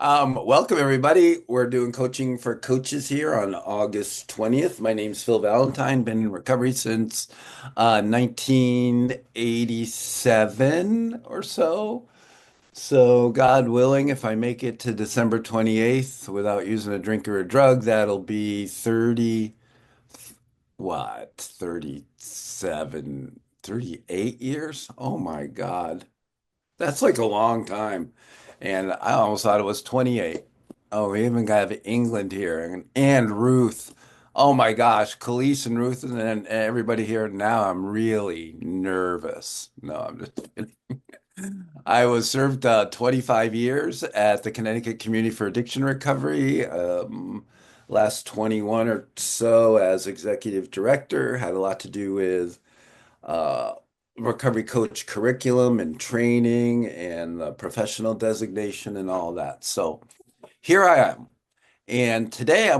Welcome everybody. We're doing coaching for coaches here on August 20th. My name's Phil Valentine, been in recovery since 1987 or so. So God willing, if I make it to December 28th without using a drink or a drug, that'll be 30, what, 37, 38 years? Oh my God. That's like a long time. And I almost thought it was 28. Oh, we even got England here and Ruth. Oh my gosh, Khalees and Ruth and everybody here. Now I'm really nervous. No, I'm just kidding. I was served 25 years at the Connecticut Community for Addiction Recovery. Last 21 or so as executive director, had a lot to do with uh, recovery coach curriculum and training and professional designation and all that. So here I am. And today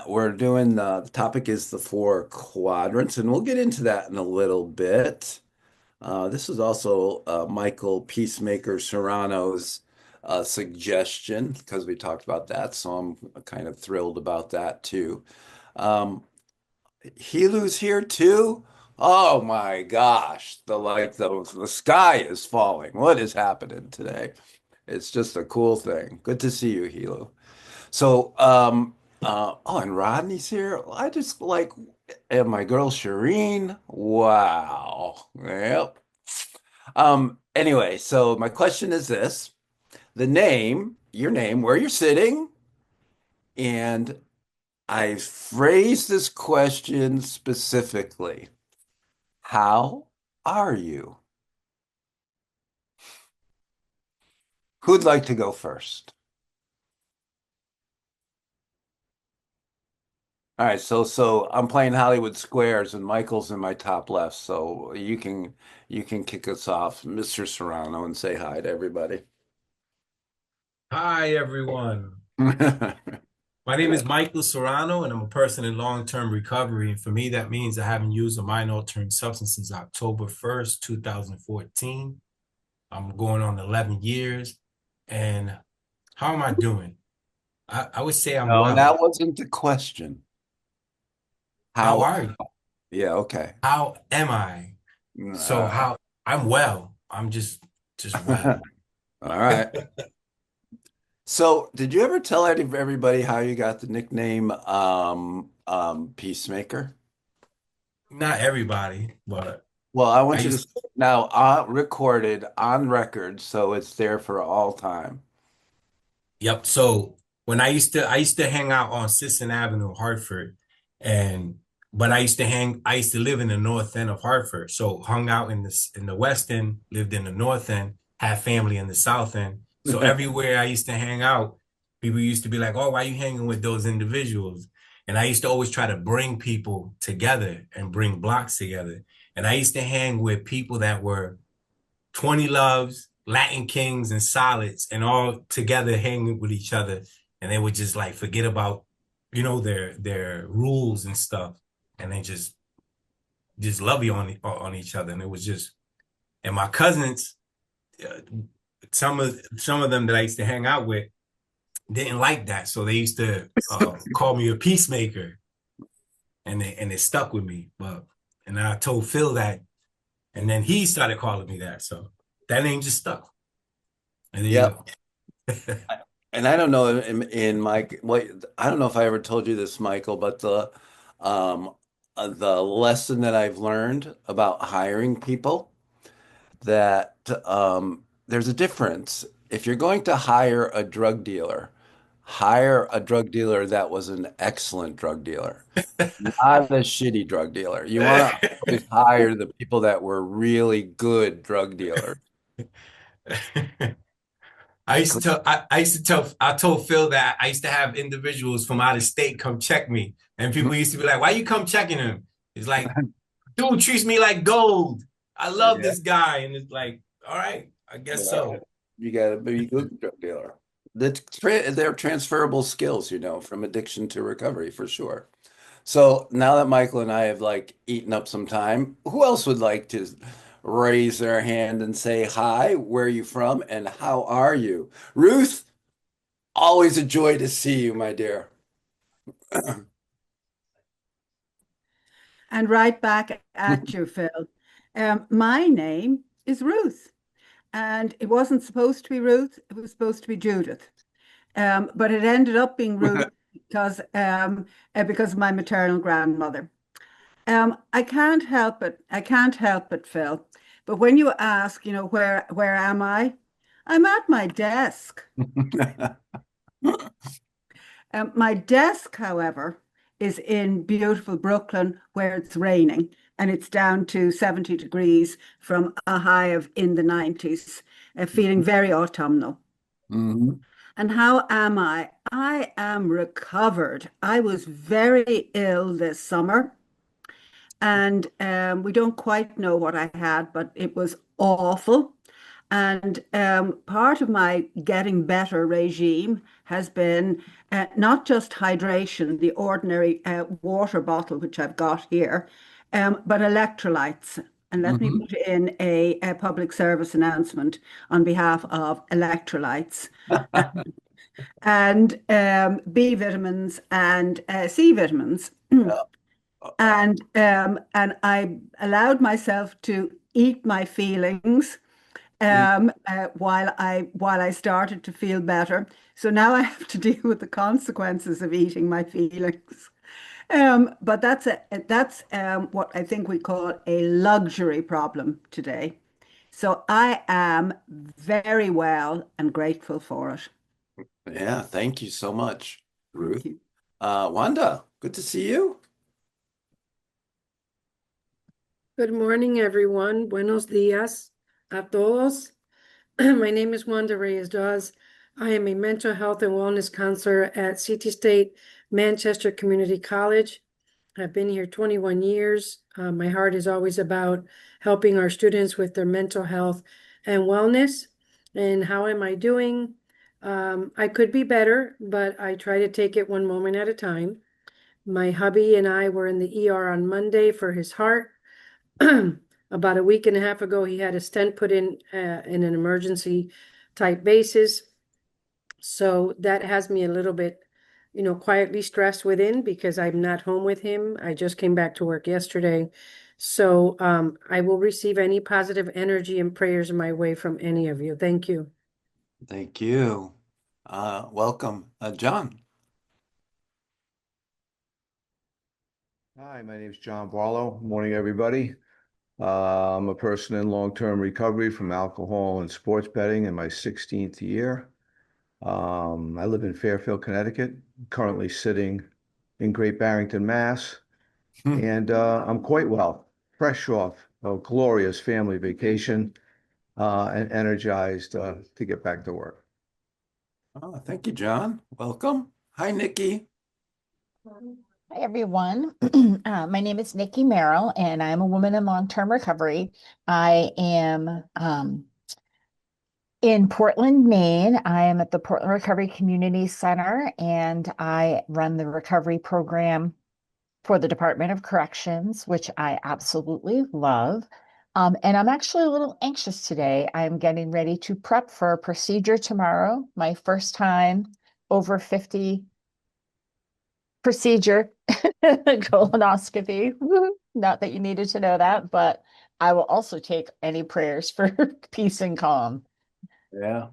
we're doing the topic is the four quadrants, and we'll get into that in a little bit. This is also Michael Peacemaker Serrano's suggestion because we talked about that. So I'm kind of thrilled about that too. Um, Hilu's here too. Oh my gosh, the sky is falling. What is happening today? It's just a cool thing. Good to see you, Hilo. So, oh, and Rodney's here. I just like, and my girl Shireen. Wow. Yep. Anyway, so my question is this: the name, your name, where you're sitting, and I phrased this question specifically. How are you? Who'd like to go first? All right, so I'm playing Hollywood Squares and Michael's in my top left, so you can kick us off, Mr. Serrano, and say hi to everybody. Hi, everyone. My name is Michael Serrano, and I'm a person in long-term recovery. And for me, that means I haven't used a minor altering substance since October 1st, 2014. I'm going on 11 years. And how am I doing? I would say I'm No, well. that wasn't the question. How How? are you? Yeah, okay. How am I? So Uh, I'm well. I'm just well. all right. So, did you ever tell everybody how you got the nickname Peacemaker? Not everybody, but Well, I I want you to used now recorded on record, so it's there for all time. Yep. So when I used to hang out on Sisson Avenue, Hartford, and but I used to live in the north end of Hartford. So hung out in the west end, lived in the north end, had family in the south end. So everywhere I used to hang out, people used to be like, "Oh, why are you hanging with those individuals?" And I used to always try to bring people together and bring blocks together. And I used to hang with people that were 20 Loves, Latin Kings, and Solids, and all together hanging with each other. And they would just like forget about, their rules and stuff. And they just love you on each other. And it was just, and my cousins, uh, some of them that I used to hang out with didn't like that. So they used to call me a peacemaker, and it stuck with me. But and I told Phil that, and then he started calling me that. So that name just stuck. And there you Yep. go. And I don't know in my what I don't know if I ever told you this, Michael, but um the lesson that I've learned about hiring people that there's a difference. If you're going to hire a drug dealer that was an excellent drug dealer, not a shitty drug dealer. You want to always hire the people that were really good drug dealers. I told Phil that I used to have individuals from out of state come check me. And people used to be like, why you come checking him? It's like, dude treats me like gold. I love Yeah. this guy. And it's like, all right, I guess Yeah. so. You got to be a good drug dealer. They're transferable skills, from addiction to recovery for sure. So now that Michael and I have like eaten up some time, who else would like to raise their hand and say hi? Where are you from and how are you? Ruth, always a joy to see you, my dear. And right back at you, Phil. My name is Ruth, and it wasn't supposed to be Ruth, it was supposed to be Judith. But it ended up being Ruth because of my maternal grandmother. I can't help it. I can't help it, Phil. But when you ask, where am I? I'm at my desk. My desk, however, is in beautiful Brooklyn where it's raining and it's down to 70 degrees from a high of in the 90s, feeling very autumnal. Mhm. And how am I? I am recovered. I was very ill this summer and we don't quite know what I had, but it was awful. And part of my getting better regime has been not just hydration, the ordinary water bottle, which I've got here, but electrolytes. And let me Mhm. put in a public service announcement on behalf of electrolytes and B vitamins and C vitamins. Yeah. And I allowed myself to eat my feelings Mm. while I started to feel better. So now I have to deal with the consequences of eating my feelings. But that's what I think we call a luxury problem today. So I am very well and grateful for it. Yeah, thank you so much, Thank Ruth. you. Wanda, good to see you. Good morning, everyone. Buenos días a todos. My name is Wanda Reyes Dawes. I am a mental health and wellness counselor at CT State Manchester Community College. I've been here 21 years. My heart is always about helping our students with their mental health and wellness. And how am I doing? I could be better, but I try to take it one moment at a time. My hubby and I were in the ER on Monday for his heart. About a week and a half ago, he had a stent put in an emergency type basis. So that has me a little bit, quietly stressed within because I'm not home with him. I just came back to work yesterday. So I will receive any positive energy and prayers my way from any of you. Thank you. Thank you. Welcome, John. Hi, my name is John Barlow. Morning, everybody. I'm a person in long-term recovery from alcohol and sports betting in my 16th year. I live in Fairfield, Connecticut, currently sitting in Great Barrington, Mass. And I'm quite well, fresh off a glorious family vacation, and energized to get back to work. Thank you, John. Welcome. Hi, Nikki. Hi, everyone. My name is Nikki Merrill, and I'm a woman in long-term recovery. I am in Portland, Maine. I am at the Portland Recovery Community Center, and I run the recovery program for the Department of Corrections, which I absolutely love. And I'm actually a little anxious today. I'm getting ready to prep for a procedure tomorrow, my first time over 50 procedure, colonoscopy. Woo. Not that you needed to know that, but I will also take any prayers for peace and calm. Yeah.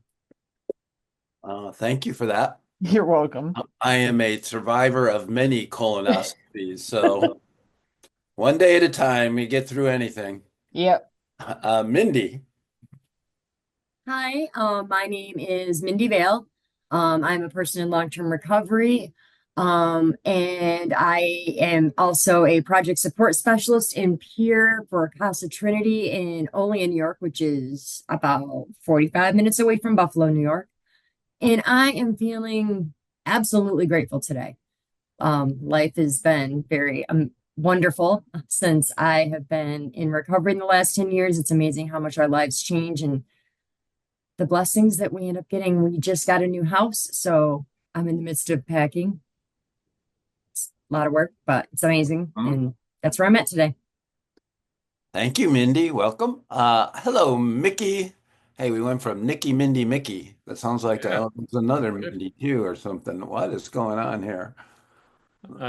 Thank you for that. You're welcome. I am a survivor of many colonoscopies, so one day at a time, you get through anything. Yep. Mindy. Hi, my name is Mindy Vale. I'm a person in long-term recovery, and I am also a project support specialist in peer for Casa Trinity in Olean, New York, which is about 45 minutes away from Buffalo, New York. And I am feeling absolutely grateful today. Life has been very wonderful since I have been in recovery in the last 10 years. It's amazing how much our lives change and the blessings that we end up getting. We just got a new house, so I'm in the midst of packing. It's a lot of work, but it's amazing. And that's where I'm at today. Thank you, Mindy. Welcome. Hello, Mickey. Hey, we went from Nicky, Mindy, Mickey. That sounds like Yeah. there's another Good. Mindy too or something. What is going on here?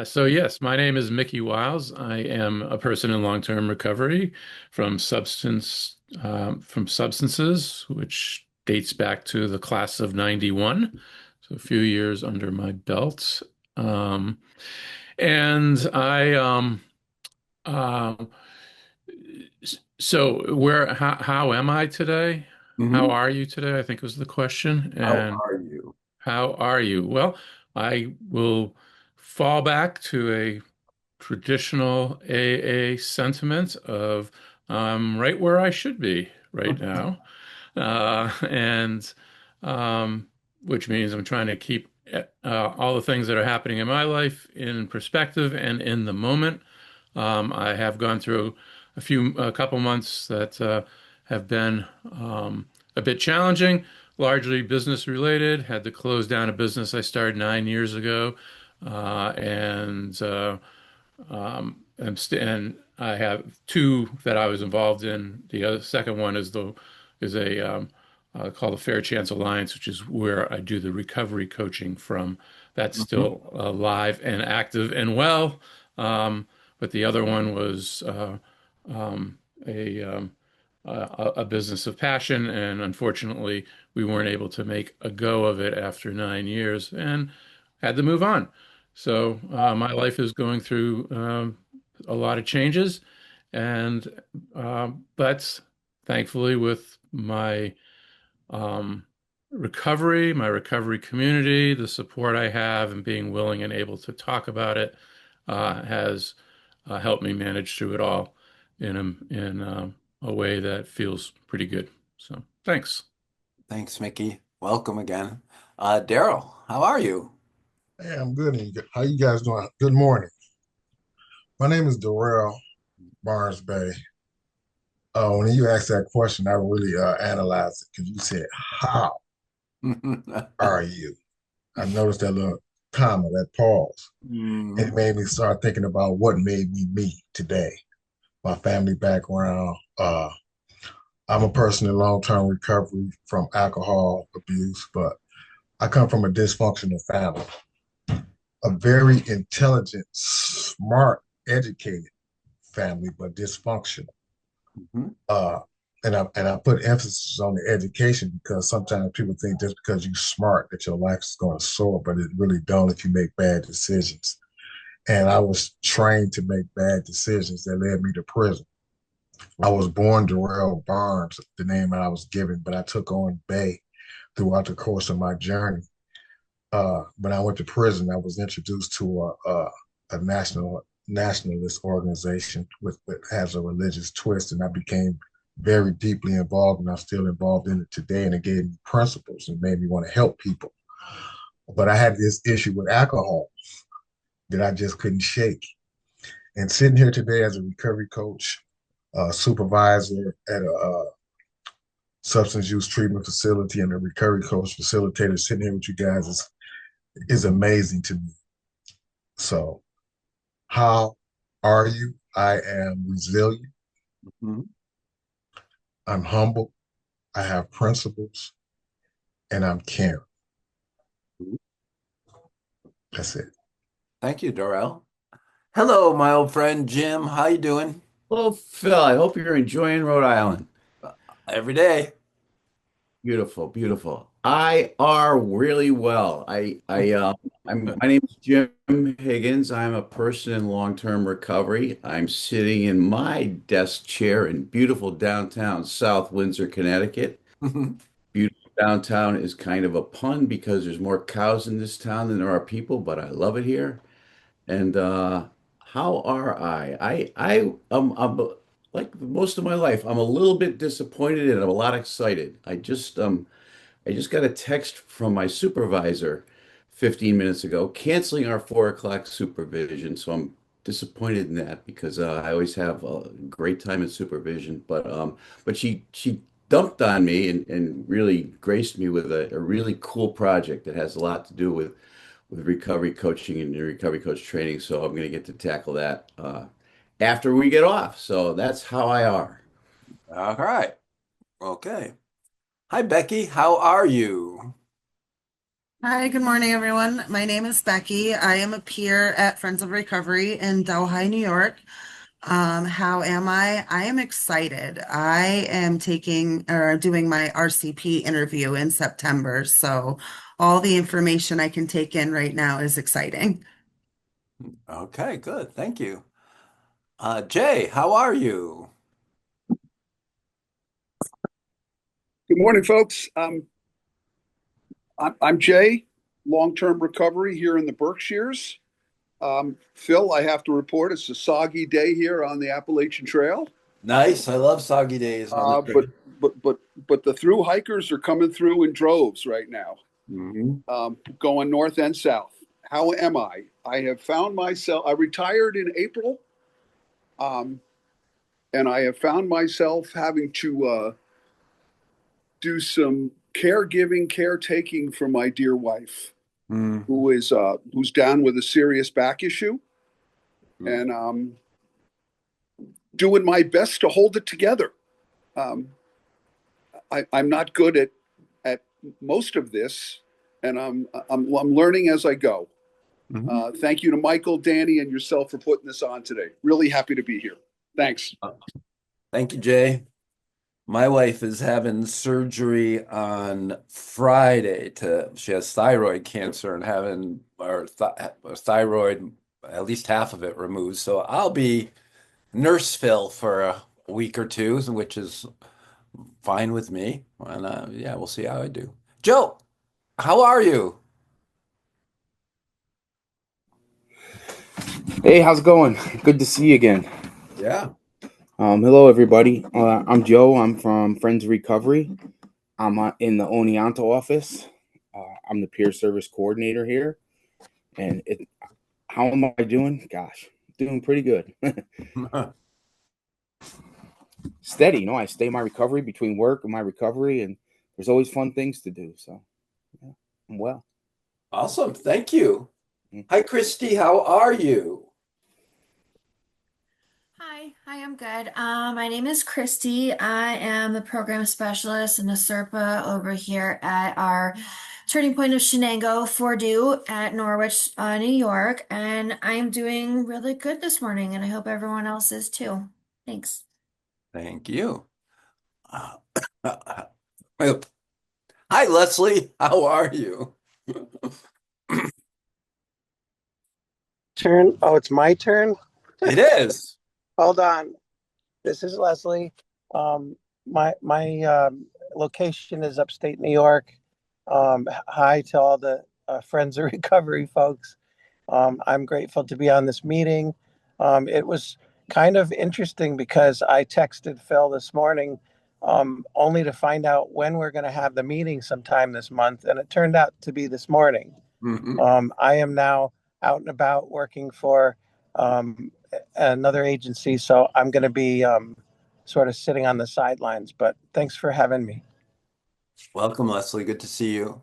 So yes, my name is Mickey Wiles. I am a person in long-term recovery from from substances, which dates back to the class of 91. So a few years under my belt. Um, and I uh, so how am I today? How Hmm. are you today? I think was the question. How And are you? how are you? Well, I will fall back to a traditional AA sentiment of right where I should be right now. And which means I'm trying to keep all the things that are happening in my life in perspective and in the moment. I have gone through a couple months that have been a bit challenging, largely business related. Had to close down a business I started 9 years ago, and and I have two that I was involved in. The other second one is a called the Fair Chance Alliance, which is where I do the recovery coaching from. That's Hmm. still live and active and well. But the other one was um, a, um, a business of passion, and unfortunately, we weren't able to make a go of it after 9 years, and had to move on. So my life is going through a lot of changes, and but thankfully, with um, my recovery community, the support I have, and being willing and able to talk about it has helped me manage through it all in a way that feels pretty good. So thanks. Thanks, Mickey. Welcome again. Daryl, how are you? Hey, I'm good. How you guys doing? Good morning. My name is Darrell Barnes Bay. When you asked that question, I really analyzed it because you said, "How are you?" I noticed that little comma, that pause. It Mhm. made me start thinking about what made me me today. My family background. I'm a person in long-term recovery from alcohol abuse, but I come from a dysfunctional family, a very intelligent, smart, educated family, but dysfunctional. Mhm. Uh, and I put emphasis on the education because sometimes people think just because you're smart that your life is going to soar, but it really don't if you make bad decisions. And I was trained to make bad decisions that led me to prison. I was born Darrell Barnes, the name that I was given, but I took on Bay throughout the course of my journey. When I went to prison, I was introduced to a nationalist organization with has a religious twist, and I became very deeply involved, and I'm still involved in it today. And it gave me principles and made me want to help people. But I had this issue with alcohol that I just couldn't shake. And sitting here today as a recovery coach, supervisor at a substance use treatment facility, and a recovery coach facilitator, sitting here with you guys is amazing to me. So how are you? I am resilient. Mhm. I'm humble. I have principles, and I'm caring. That's it. Thank you, Daryl. Hello, my old friend Jim. How you doing? Well, Phil, I hope you're enjoying Rhode Island. Every day. Beautiful, beautiful. I are really well. My name is Jim Higgins. I'm a person in long-term recovery. I'm sitting in my desk chair in beautiful downtown South Windsor, Connecticut. Beautiful downtown is kind of a pun because there's more cows in this town than there are people, but I love it here. And how are I? I'm like most of my life, I'm a little bit disappointed and I'm a lot excited. I just got a text from my supervisor 15 minutes ago canceling our 4 o'clock supervision. So I'm disappointed in that because I always have a great time in supervision. But she dumped on me and really graced me with a really cool project that has a lot to do with recovery coaching and recovery coach training. So I'm going to get to tackle that after we get off. So that's how I are. All right. Okay. Hi, Becky. How are you? Hi, good morning, everyone. My name is Becky. I am a peer at Friends of Recovery in Delhi, New York. How am I? I am excited. I am taking or doing my RCP interview in September, so all the information I can take in right now is exciting. Okay, good. Thank you. Jay, how are you? Good morning, folks. I'm Jay, long-term recovery here in the Berkshires. Phil, I have to report it's a soggy day here on the Appalachian Trail. Nice. I love soggy days on the Uh, trail. but but but but the through hikers are coming through in droves right now, Mhm. going north and south. How am I? I have found myself. I retired in April, um, and I have found myself having to do some caregiving, caretaking for my dear wife, Mm. who's down with a serious back issue, Mm. and doing my best to hold it together. Um, I'm not good at most of this, and I'm learning as I go. Mhm. Thank you to Michael, Danny, and yourself for putting this on today. Really happy to be here. Thanks. Thank you, Jay. My wife is having surgery on Friday she has thyroid cancer and having her thyroid, at least half of it removed. So I'll be nurse Phil for a week or two, which is fine with me. And yeah, we'll see how I do. Joe, how are you? Hey, how's it going? Good to see you again. Yeah. Hello, everybody. I'm Joe. I'm from Friends Recovery. I'm in the Oneonta office. I'm the peer service coordinator here. And how am I doing? Gosh, doing pretty good. Steady, I stay in my recovery between work and my recovery, and there's always fun things to do. So, yeah, I'm well. Awesome. Thank you. Mm. Hi, Christy. How are you? Hi, I'm good. My name is Christy. I am the program specialist and the SERPA over here at our Turning Point of Shenango, Fordu at Norwich, New York, and I'm doing really good this morning, and I hope everyone else is too. Thanks. Thank you. Uh, Hi, Leslie. How are you? Turn. Oh, it's my turn. It is. Hold on. This is Leslie. Um, my location is upstate New York. Hi to all the Friends of Recovery folks. I'm grateful to be on this meeting. It was kind of interesting because I texted Phil this morning, only to find out when we're going to have the meeting sometime this month, and it turned out to be this morning. Mhm. I am now out and about working for another agency, so I'm going to be sort of sitting on the sidelines. But thanks for having me. Welcome, Leslie. Good to see you.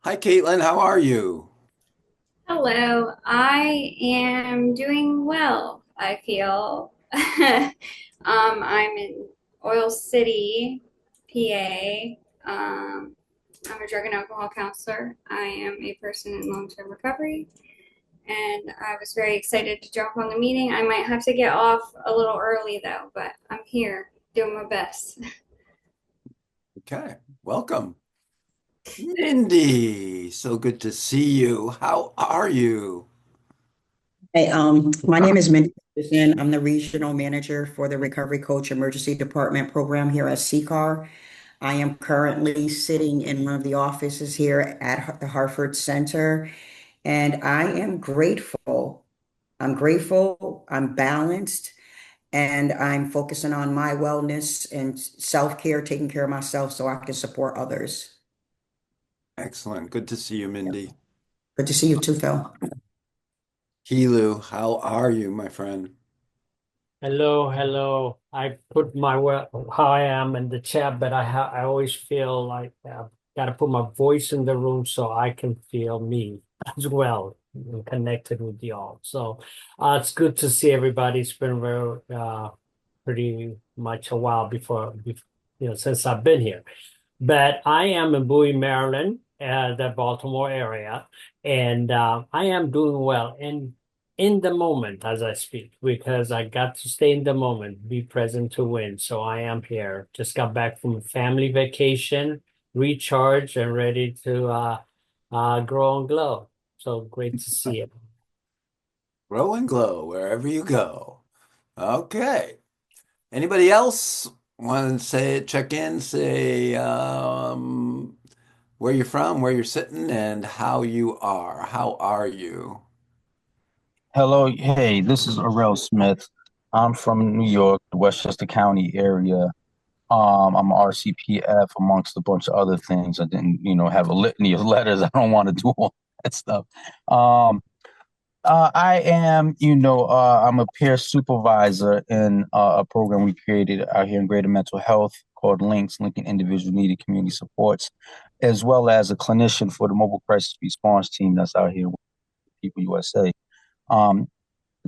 Hi, Caitlin. How are you? Hello, I am doing well, I feel. I'm in Oil City, PA. I'm a drug and alcohol counselor. I am a person in long-term recovery, and I was very excited to jump on the meeting. I might have to get off a little early though, but I'm here doing my best. Okay. Welcome. Mindy, so good to see you. How are you? Hey, my name is Mindy Peterson. I'm the regional manager for the Recovery Coach Emergency Department program here at CCAR. I am currently sitting in one of the offices here at the Hartford Center, and I am grateful. I'm grateful, I'm balanced, and I'm focusing on my wellness and self-care, taking care of myself so I can support others. Excellent. Good to see you, Mindy. Good to see you too, Phil. Helu, how are you, my friend? Hello, hello. I put how I am in the chat, but I always feel like I've got to put my voice in the room so I can feel me as well and connected with y'all. So it's good to see everybody. It's been pretty much a while since I've been here. But I am in Bowie, Maryland, the Baltimore area, and I am doing well in the moment as I speak because I got to stay in the moment, be present to win. So I am here. Just got back from a family vacation, recharged and ready to grow and glow. So great to see you. Grow and glow wherever you go. Okay. Anybody else want to say, check in, say where you're from, where you're sitting, and how you are? How are you? Hello, hey, this is Arel Smith. I'm from New York, the Westchester County area. I'm RCPF amongst a bunch of other things. I didn't, have a litany of letters. I don't want to do all that stuff. Um, I am, I'm a peer supervisor in a program we created out here in Greater Mental Health called Links, Linking Individual Needed Community Supports, as well as a clinician for the Mobile Crisis Response Team that's out here with People USA. Um,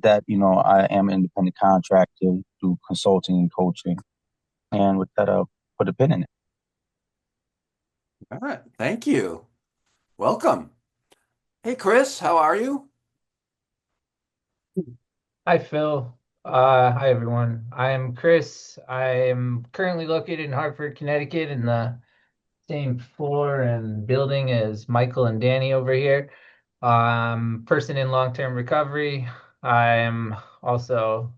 that I am an independent contractor, do consulting and coaching, and with that I'll put a pin in it. All right. Thank you. Welcome. Hey, Chris, how are you? Hi, Phil. Hi, everyone. I am Chris. I am currently located in Hartford, Connecticut, in the same floor and building as Michael and Danny over here. Person in long-term recovery. I'm also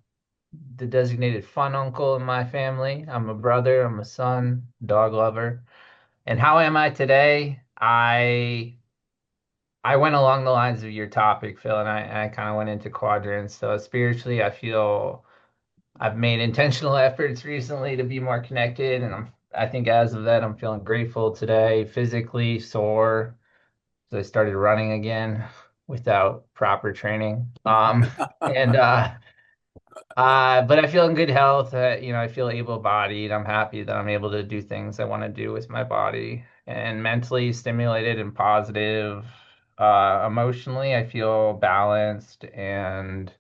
the designated fun uncle in my family. I'm a brother, I'm a son, dog lover. And how am I today? I went along the lines of your topic, Phil, and I kind of went into quadrants. So spiritually, I feel I've made intentional efforts recently to be more connected, and I think as of that, I'm feeling grateful today. Physically sore, so I started running again without proper training. And but I feel in good health. I feel able-bodied. I'm happy that I'm able to do things I want to do with my body, and mentally stimulated and positive. Emotionally, I feel balanced, and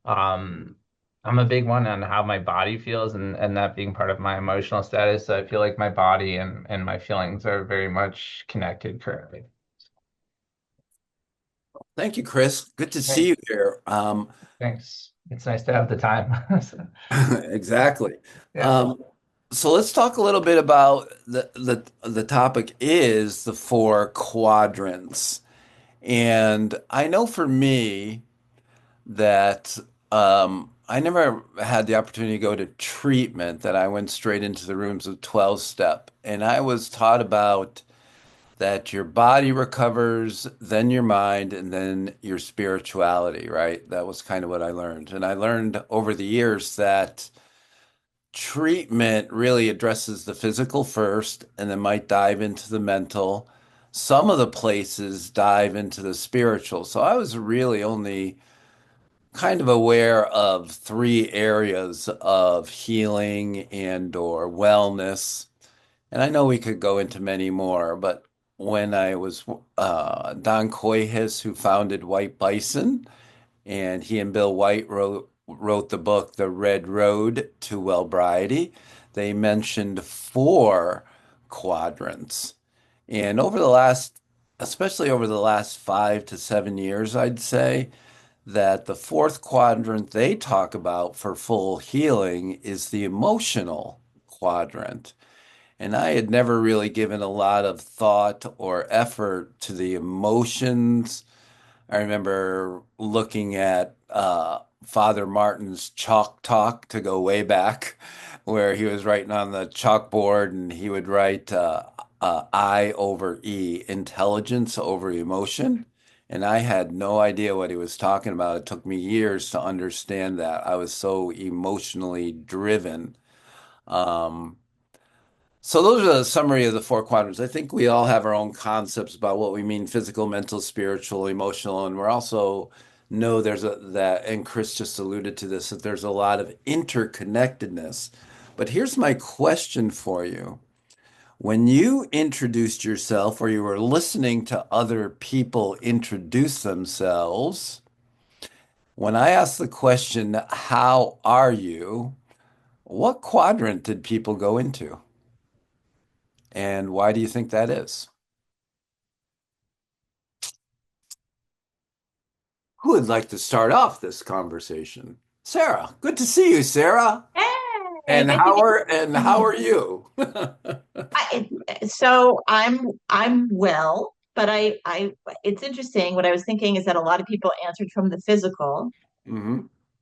um, I'm a big one on how my body feels, and that being part of my emotional status. So I feel like my body and my feelings are very much connected currently. Thank you, Chris. Good to see Hey, you here. thanks. It's nice to have the time. Exactly. Yeah. Um, so let's talk a little bit about the topic is the four quadrants. And I know for me that I never had the opportunity to go to treatment, that I went straight into the rooms of 12 step. And I was taught about that your body recovers, then your mind, and then your spirituality, right? That was kind of what I learned. And I learned over the years that treatment really addresses the physical first and then might dive into the mental. Some of the places dive into the spiritual. So I was really only kind of aware of three areas of healing and or wellness. And I know we could go into many more, but when I was Don Coyhis, who founded White Bison, and he and Bill White wrote the book The Red Road to Wellbriety, they mentioned four quadrants. And especially over the last 5 to 7 years, I'd say that the fourth quadrant they talk about for full healing is the emotional quadrant. And I had never really given a lot of thought or effort to the emotions. I remember looking at Father Martin's chalk talk to go way back, where he was writing on the chalkboard and he would write I over E, intelligence over emotion. And I had no idea what he was talking about. It took me years to understand that. I was so emotionally driven. Um, so those are the summary of the four quadrants. I think we all have our own concepts about what we mean physical, mental, spiritual, emotional, and we're also know there's a that and Chris just alluded to this that there's a lot of interconnectedness. But here's my question for you. When you introduced yourself or you were listening to other people introduce themselves, when I asked the question, how are you? What quadrant did people go into? And why do you think that is? Who would like to start off this conversation? Sarah, good to see you, Sarah. Hey, And good to be. how are you? So I'm well, but I it's interesting. What I was thinking is that a lot of people answered from the physical, Hmm.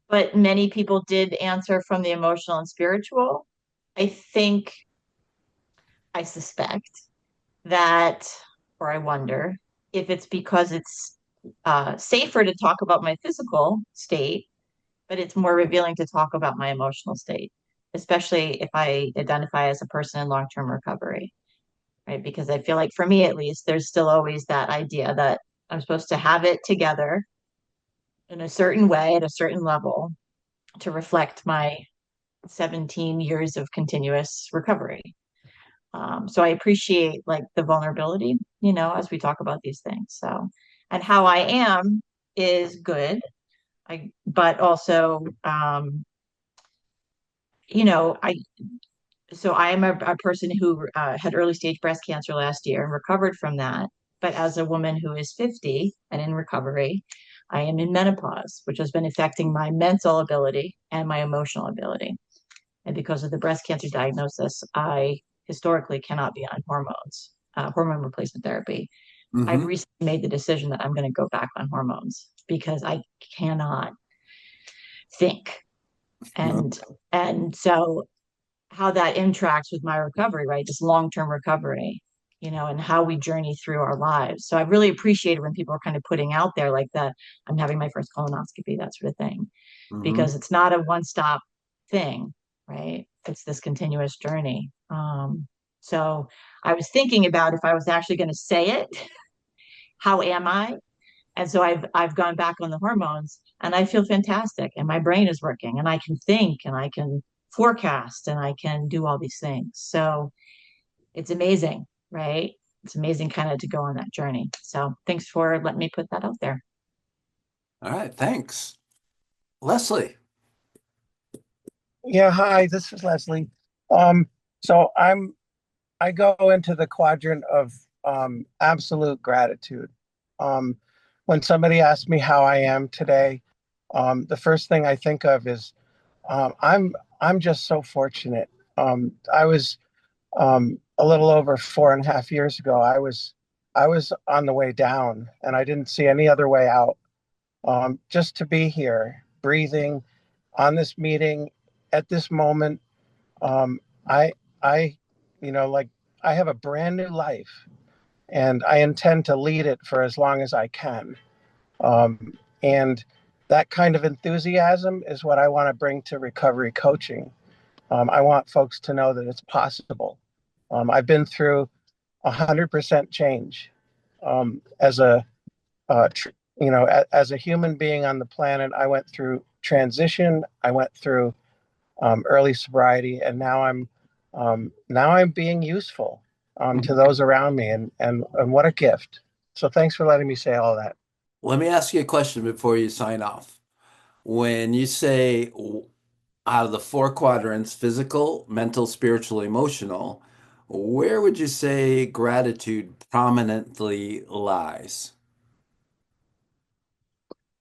but many people did answer from the emotional and spiritual. I think I suspect that, or I wonder if it's because it's safer to talk about my physical state, but it's more revealing to talk about my emotional state, especially if I identify as a person in long-term recovery, right? Because I feel like for me, at least, there's still always that idea that I'm supposed to have it together in a certain way at a certain level to reflect my 17 years of continuous recovery. So I appreciate like the vulnerability, as we talk about these things. So, and how I am is good. But also, I so I am a person who had early stage breast cancer last year and recovered from that. But as a woman who is 50 and in recovery, I am in menopause, which has been affecting my mental ability and my emotional ability. And because of the breast cancer diagnosis, I historically cannot be on hormone replacement therapy. I've Hmm. recently made the decision that I'm going to go back on hormones because I cannot think. And so how that interacts with my recovery, right? This long-term recovery, and how we journey through our lives. So I really appreciated when people are kind of putting out there like that, I'm having my first colonoscopy, that sort of thing, Hmm. because it's not a one-stop thing, right? It's this continuous journey. So I was thinking about if I was actually going to say it, how am I? And so I've gone back on the hormones and I feel fantastic and my brain is working and I can think and I can forecast and I can do all these things. So it's amazing, right? It's amazing kind of to go on that journey. So thanks for letting me put that out there. All right, thanks. Leslie. Yeah, hi, this is Leslie. Um, so I go into the quadrant of absolute gratitude. Um, when somebody asks me how I am today, the first thing I think of is um, I'm I'm just so fortunate. I was a little over 4.5 years ago. I was on the way down, and I didn't see any other way out. Just to be here, breathing, on this meeting, at this moment, um, I I like I have a brand new life, and I intend to lead it for as long as I can. And that kind of enthusiasm is what I want to bring to recovery coaching. I want folks to know that it's possible. I've been through 100% change as a as a human being on the planet. I went through transition. I went through early sobriety, and now I'm being useful to those around me, and what a gift. So thanks for letting me say all that. Let me ask you a question before you sign off. When you say out of the four quadrants, physical, mental, spiritual, emotional, where would you say gratitude prominently lies?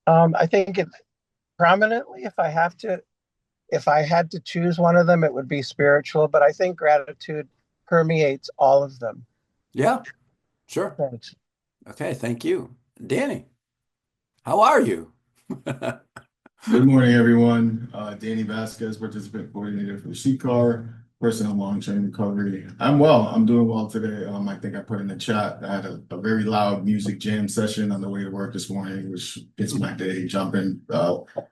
I think it prominently, if I had to choose one of them, it would be spiritual, but I think gratitude permeates all of them. Yeah, sure. Thanks. Okay, thank you. Danny, how are you? Good morning, everyone. Danny Vasquez, participant coordinator for the Sheet Car, person in long-term recovery. I'm well. I'm doing well today. I think I put in the chat. I had a very loud music jam session on the way to work this morning, which gets my day jumping.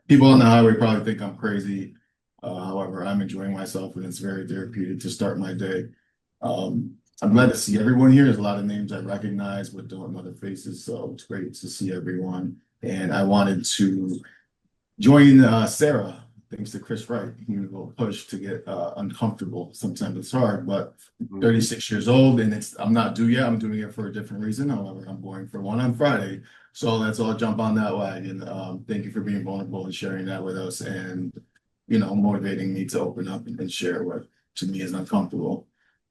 People on the highway probably think I'm crazy. However, I'm enjoying myself, and it's very therapeutic to start my day. I'm glad to see everyone here. There's a lot of names I recognize, but don't know their faces, so it's great to see everyone. And I wanted to join Sarah, thanks to Chris Wright. He gave me a little push to get uncomfortable. Sometimes it's hard, but 36 years old and I'm not due yet. I'm doing it for a different reason. However, I'm going for one on Friday. So let's all jump on that wagon. Thank you for being vulnerable and sharing that with us and, motivating me to open up and share what to me is uncomfortable.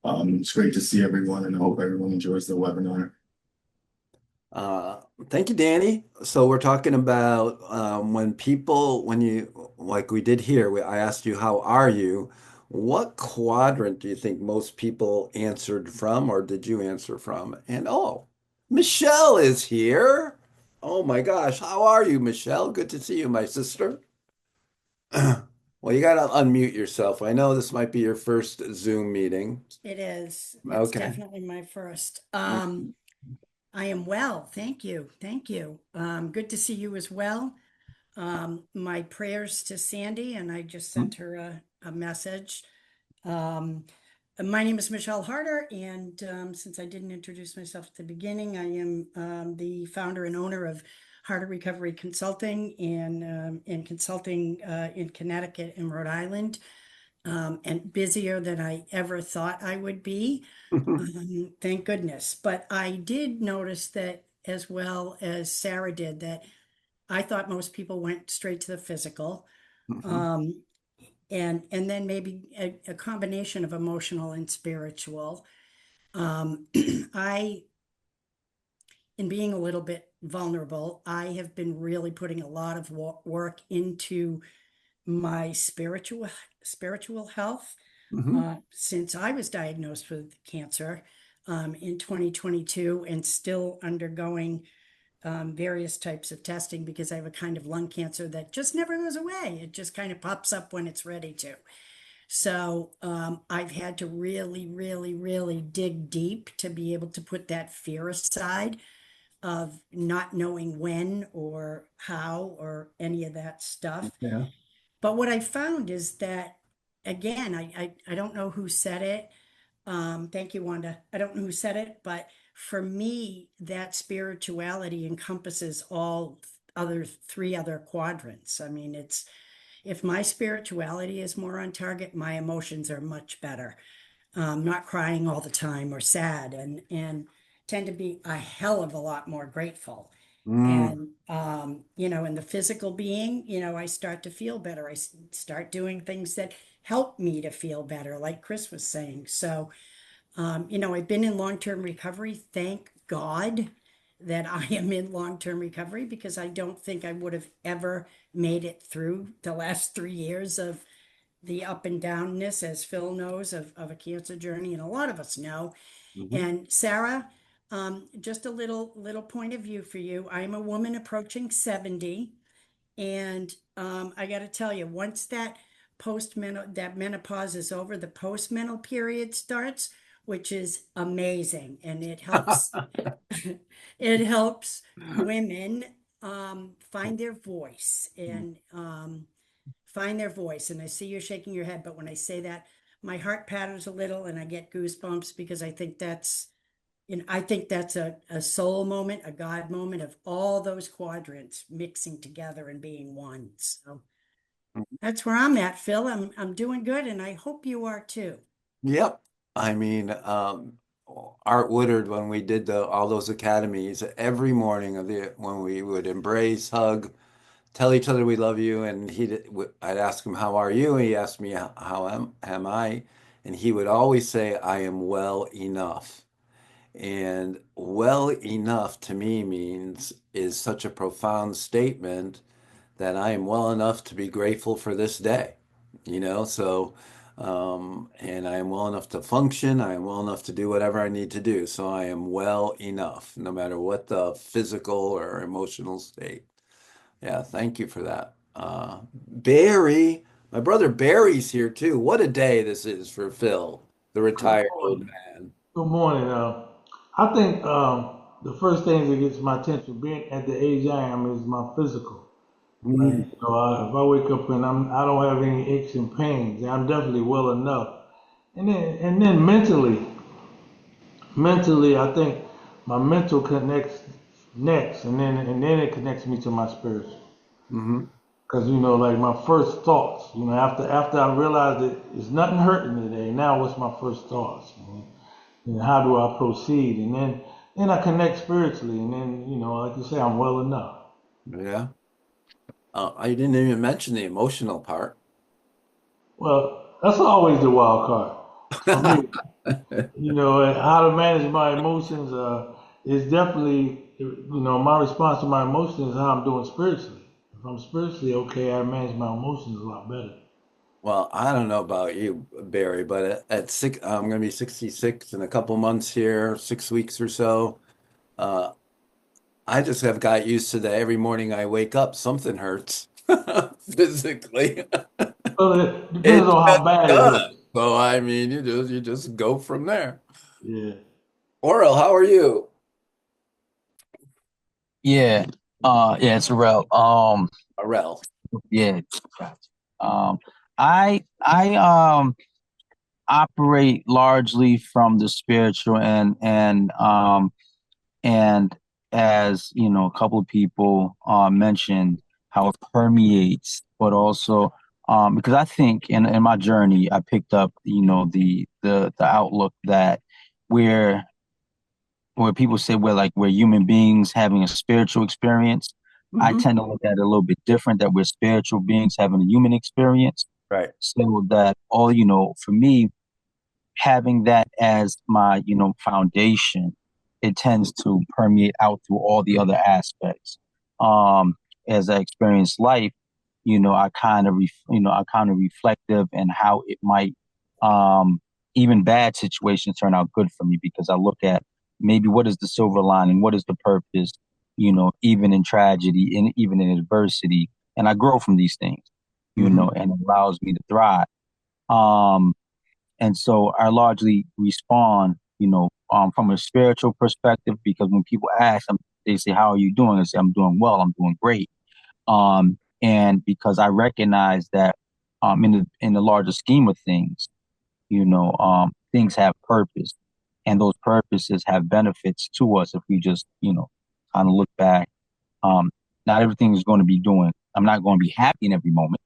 It's great to see everyone, and I hope everyone enjoys the webinar. Thank you, Danny. So we're talking about when you, like we did here, I asked you, how are you? What quadrant do you think most people answered from, or did you answer from? And oh, Michelle is here. Oh my gosh, how are you, Michelle? Good to see you, my sister. Well, you got to unmute yourself. I know this might be your first Zoom meeting. It is. It's Okay. definitely my first. I am well. Thank you. Thank you. Good to see you as well. My prayers to Sandy, and I just sent her a message. My name is Michelle Harder, and since I didn't introduce myself at the beginning, I am the founder and owner of Harder Recovery Consulting and consulting in Connecticut and Rhode Island, and busier than I ever thought I would be. Thank goodness. But I did notice that, as well as Sarah did, that I thought most people went straight to the physical. Um, and then maybe a combination of emotional and spiritual. I, in being a little bit vulnerable, I have been really putting a lot of work into my spiritual health since I was diagnosed with cancer in 2022, and still undergoing various types of testing because I have a kind of lung cancer that just never goes away. It just kind of pops up when it's ready to. So I've had to really, really, really dig deep to be able to put that fear aside of not knowing when or how or any of that stuff. Yeah. But what I found is that, again, I don't know who said it. Thank you, Wanda. I don't know who said it, but for me, that spirituality encompasses all three other quadrants. I mean, it's if my spirituality is more on target, my emotions are much better. Not crying all the time or sad, and tend to be a hell of a lot more grateful. And in the physical being, I start to feel better. I start doing things that help me to feel better, like Chris was saying. So, I've been in long-term recovery. Thank God that I am in long-term recovery, because I don't think I would have ever made it through the last 3 years of the up and downness, as Phil knows, of a cancer journey, and a lot of us know. And Sarah, just a little point of view for you. I'm a woman approaching 70, and I got to tell you, once that menopause is over, the postmenopause period starts, which is amazing, and it helps. It helps women find their voice and find their voice. And I see you're shaking your head, but when I say that, my heart patters a little, and I get goosebumps, because I think that's a soul moment, a God moment, of all those quadrants mixing together and being one. So that's where I'm at, Phil. I'm doing good, and I hope you are too. Yep. I mean, Art Woodard, when we did all those academies, every morning when we would embrace, hug, tell each other we love you, and I'd ask him, how are you? And he asked me, how am I? And he would always say, I am well enough. And well enough to me is such a profound statement that I am well enough to be grateful for this day, so and I am well enough to function, I am well enough to do whatever I need to do. So I am well enough, no matter what the physical or emotional state. Yeah, thank you for that. Barry, my brother Barry's here too. What a day this is for Phil, the Good retired old morning. man. Good morning. I think the first thing that gets my attention, being at the age I am, is my physical. Like, if I wake up and I don't have any aches and pains, I'm definitely well enough. And then mentally, I think my mental connects next, and then it connects me to my spiritual. Mm-hmm. Because like my first thoughts, after I realized that it's nothing hurting today. Now, what's my first thoughts? And how do I proceed? And then I connect spiritually, and then like you say, I'm well enough. Yeah. I didn't even mention the emotional part. Well, that's always the wild card for me. How to manage my emotions is definitely, my response to my emotions is how I'm doing spiritually. If I'm spiritually okay, I manage my emotions a lot better. Well, I don't know about you, Barry, but at six, I'm going to be 66 in a couple months here, 6 weeks or so. Uh, I just have got used to that every morning I wake up, something hurts physically. Well, it depends It on just how bad it does. hurts. So I mean, you just go from there. Yeah. Oral, how are you? Yeah. Yeah, it's real. Arel. Yeah. Um, I operate largely from the spiritual and as you know, a couple of people mentioned how it permeates, but also because I think in my journey I picked up, the outlook that we're where people say we're human beings having a spiritual experience. I Mm-hmm. tend to look at it a little bit different, that we're spiritual beings having a human experience. Right. So that for me, having that as my, foundation, it tends to permeate out through all the other aspects. Um, as I experience life, I kind of reflective and how it might, um, even bad situations turn out good for me because I look at maybe what is the silver lining, what is the purpose, even in tragedy and even in adversity, and I grow from these things, Mm-hmm. and it allows me to thrive. Um, and so I largely respond, from a spiritual perspective because when people ask, they say, "How are you doing?" I say, "I'm doing well. I'm doing great." And because I recognize that, in the larger scheme of things, things have purpose, and those purposes have benefits to us if we just, kind of look back. Um, Not everything is going to be doing. I'm not going to be happy in every moment,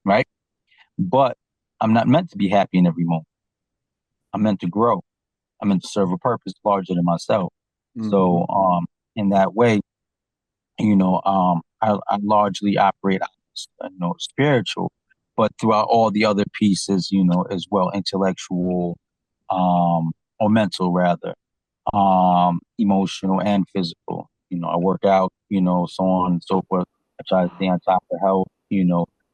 right? But I'm not meant to be happy in every moment. I'm meant to grow. I'm meant to serve a purpose larger than myself. Mm-hmm. So, in that way, I largely operate on, spiritual, but throughout all the other pieces, as well, intellectual, or mental rather, emotional and physical. I work out, so on and so forth. I try to stay on top of health,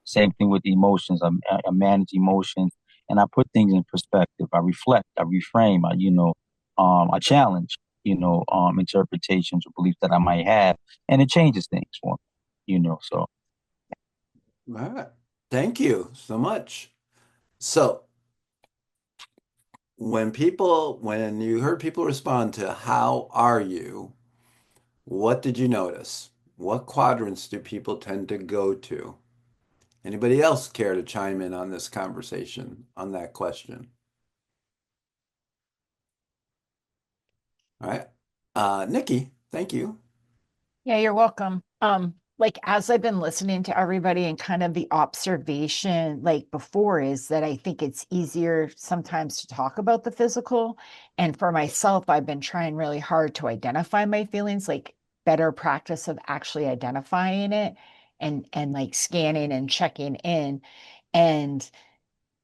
same thing with the emotions. I manage emotions and I put things in perspective. I reflect, I reframe, I challenge, interpretations or beliefs that I might have, and it changes things for me, so. All right. Thank you so much. So when you heard people respond to how are you, what did you notice? What quadrants do people tend to go to? Anybody else care to chime in on this conversation, on that question? All right. Nikki, thank you. Yeah, you're welcome. Like as I've been listening to everybody and kind of the observation like before is that I think it's easier sometimes to talk about the physical. And for myself, I've been trying really hard to identify my feelings, like better practice of actually identifying it and like scanning and checking in. And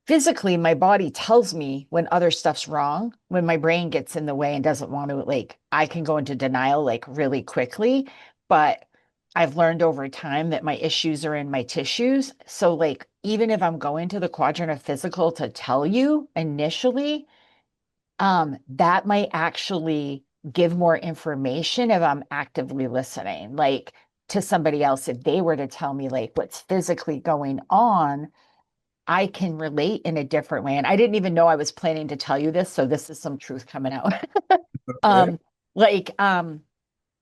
physically my body tells me when other stuff's wrong, when my brain gets in the way and doesn't want to, like I can go into denial like really quickly, but I've learned over time that my issues are in my tissues. So like even if I'm going to the quadrant of physical to tell you initially, that might actually give more information if I'm actively listening, like to somebody else. If they were to tell me like what's physically going on, I can relate in a different way. And I didn't even know I was planning to tell you this, so this is some truth coming out. Okay. um, like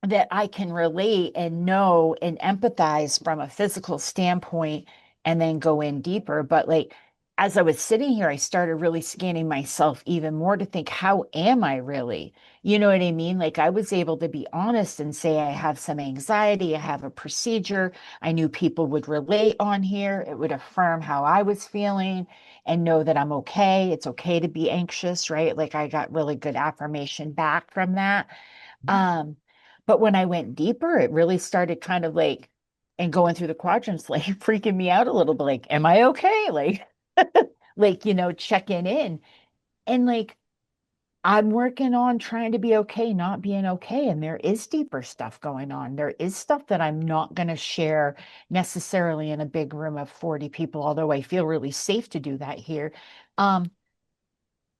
that I can relate and know and empathize from a physical standpoint and then go in deeper. But like as I was sitting here, I started really scanning myself even more to think, how am I really? You know what I mean? Like I was able to be honest and say, I have some anxiety, I have a procedure. I knew people would relate on here. It would affirm how I was feeling and know that I'm okay. It's okay to be anxious, right? Like I got really good affirmation back from that. Um, but when I went deeper, it really started kind of like, and going through the quadrants, like freaking me out a little bit, like, am I okay? Like, like, checking in. And like, I'm working on trying to be okay, not being okay. And there is deeper stuff going on. There is stuff that I'm not going to share necessarily in a big room of 40 people, although I feel really safe to do that here. Um,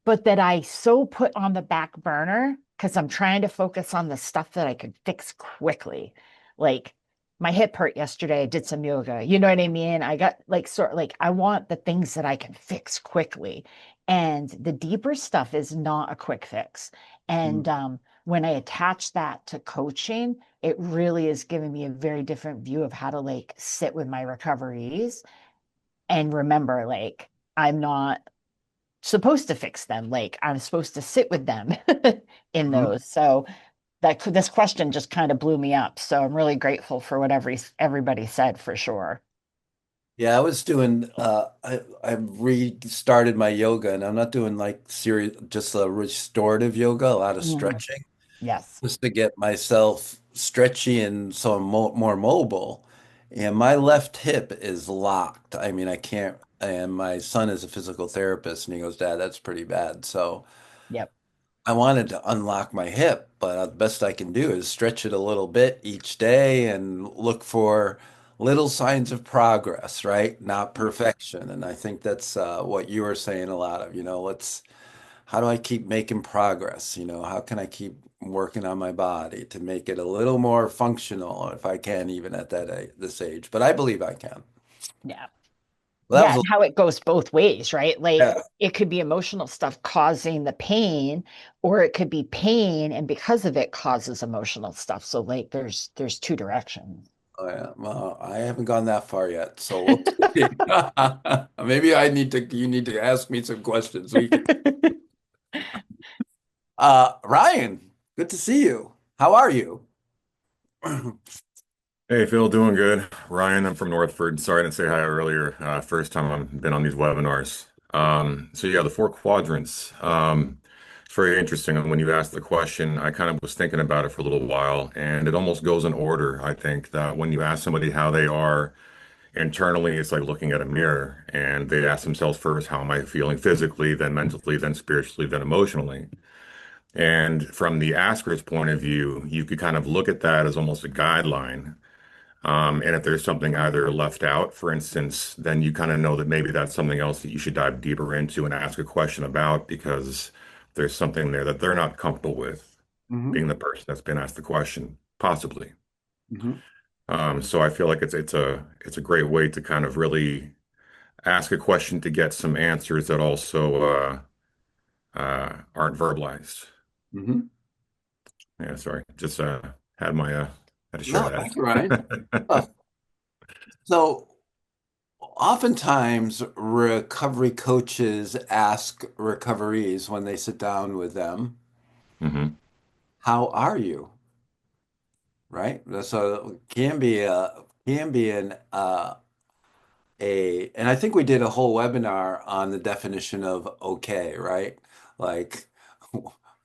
but that I so put on the back burner because I'm trying to focus on the stuff that I could fix quickly. Like my hip hurt yesterday. I did some yoga. You know what I mean? I got like sort of like I want the things that I can fix quickly. And the deeper stuff is not a quick fix. And when I attach that to coaching, it really is giving me a very different view of how to like sit with my recoveries and remember like I'm not supposed to fix them. Like I'm supposed to sit with them in Mhm. those. So that this question just kind of blew me up. So I'm really grateful for what everybody said for sure. Yeah, I was doing I restarted my yoga and I'm not doing like serious just a restorative yoga, a lot of Mm, stretching yes. just to get myself stretchy and so I'm mo more mobile. And my left hip is locked. I mean, I can't, and my son is a physical therapist and he goes, Dad, that's pretty bad. So Yep. I wanted to unlock my hip, but the best I can do is stretch it a little bit each day and look for little signs of progress, right? Not perfection. And I think that's what you were saying a lot of, how do I keep making progress? How can I keep working on my body to make it a little more functional if I can, even at this age? But I believe I can. Yeah. Well, Yeah, that and was how it goes both ways, right? Like yeah, it could be emotional stuff causing the pain, or it could be pain and because of it causes emotional stuff. So like there's two directions. oh, yeah. Well, I haven't gone that far yet, so we'll see. Maybe you need to ask me some questions. We can. Ryan, good to see you. How are you? Hey Phil, doing good. Ryan, I'm from Northford. Sorry I didn't say hi earlier. First time I've been on these webinars. So yeah, the four quadrants. It's very interesting. And when you asked the question, I kind of was thinking about it for a little while, and it almost goes in order. I think that when you ask somebody how they are internally, it's like looking at a mirror, and they ask themselves first, how am I feeling physically, then mentally, then spiritually, then emotionally. And from the asker's point of view, you could kind of look at that as almost a guideline. And if there's something either left out, for instance, then you kind of know that maybe that's something else that you should dive deeper into and ask a question about because there's something there that they're not comfortable with, Hmm. being the person that's been asked the question, possibly. Hmm. So I feel like it's a great way to kind of really ask a question to get some answers that also aren't verbalized. Hmm. Yeah, sorry, just had to share No, that. that's all right. Uh, so oftentimes recovery coaches ask recoveries when they sit down with them, hmm how are you? Right? So it can be and I think we did a whole webinar on the definition of okay, right? Like,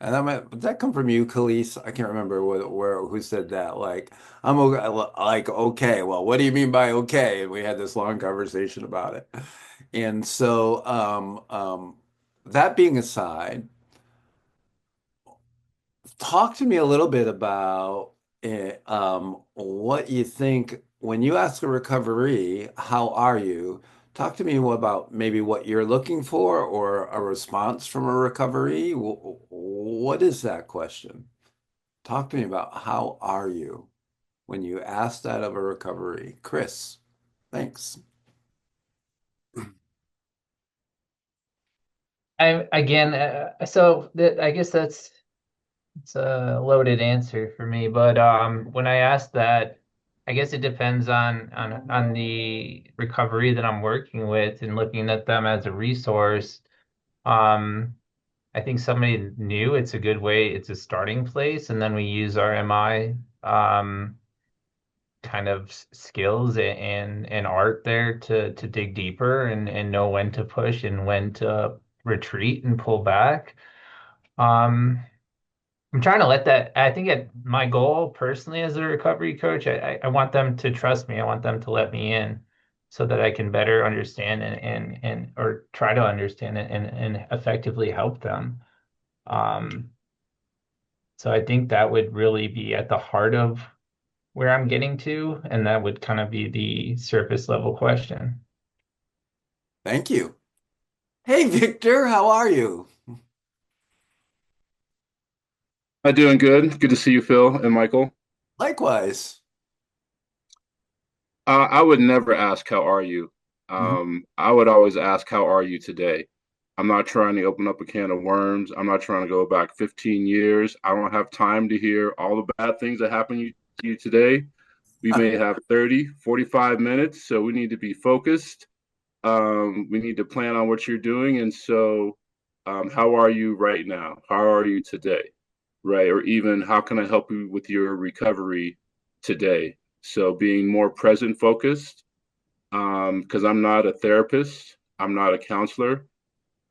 and did that come from you, Khalees? I can't remember who said that. Like, I'm okay, like okay. Well, what do you mean by okay? And we had this long conversation about it. And so, that being aside, talk to me a little bit about what you think when you ask a recovery, how are you? Talk to me about maybe what you're looking for or a response from a recovery. What is that question? Talk to me about how are you when you ask that of a recovery. Chris, thanks. I again, so that I guess that's it's a loaded answer for me, but when I ask that, I guess it depends on the recovery that I'm working with and looking at them as a resource. Um, I think somebody new, it's a good way, it's a starting place, and then we use our MI kind of skills and art there to dig deeper and know when to push and when to retreat and pull back. Um, I'm trying to let that, I think my goal personally as a recovery coach, I want them to trust me. I want them to let me in so that I can better understand and or try to understand it and effectively help them. Um, so I think that would really be at the heart of where I'm getting to, and that would kind of be the surface level question. Thank you. Hey, Victor, how are you? I'm doing good. Good to see you, Phil and Michael. Likewise. I would never ask, how are you? Mhm. I would always ask, how are you today? I'm not trying to open up a can of worms. I'm not trying to go back 15 years. I don't have time to hear all the bad things that happened to you today. We may have 30, 45 minutes, so we need to be focused. We need to plan on what you're doing. And so, how are you right now? How are you today? Right? Or even, how can I help you with your recovery today? So, being more present focused, because I'm not a therapist, I'm not a counselor.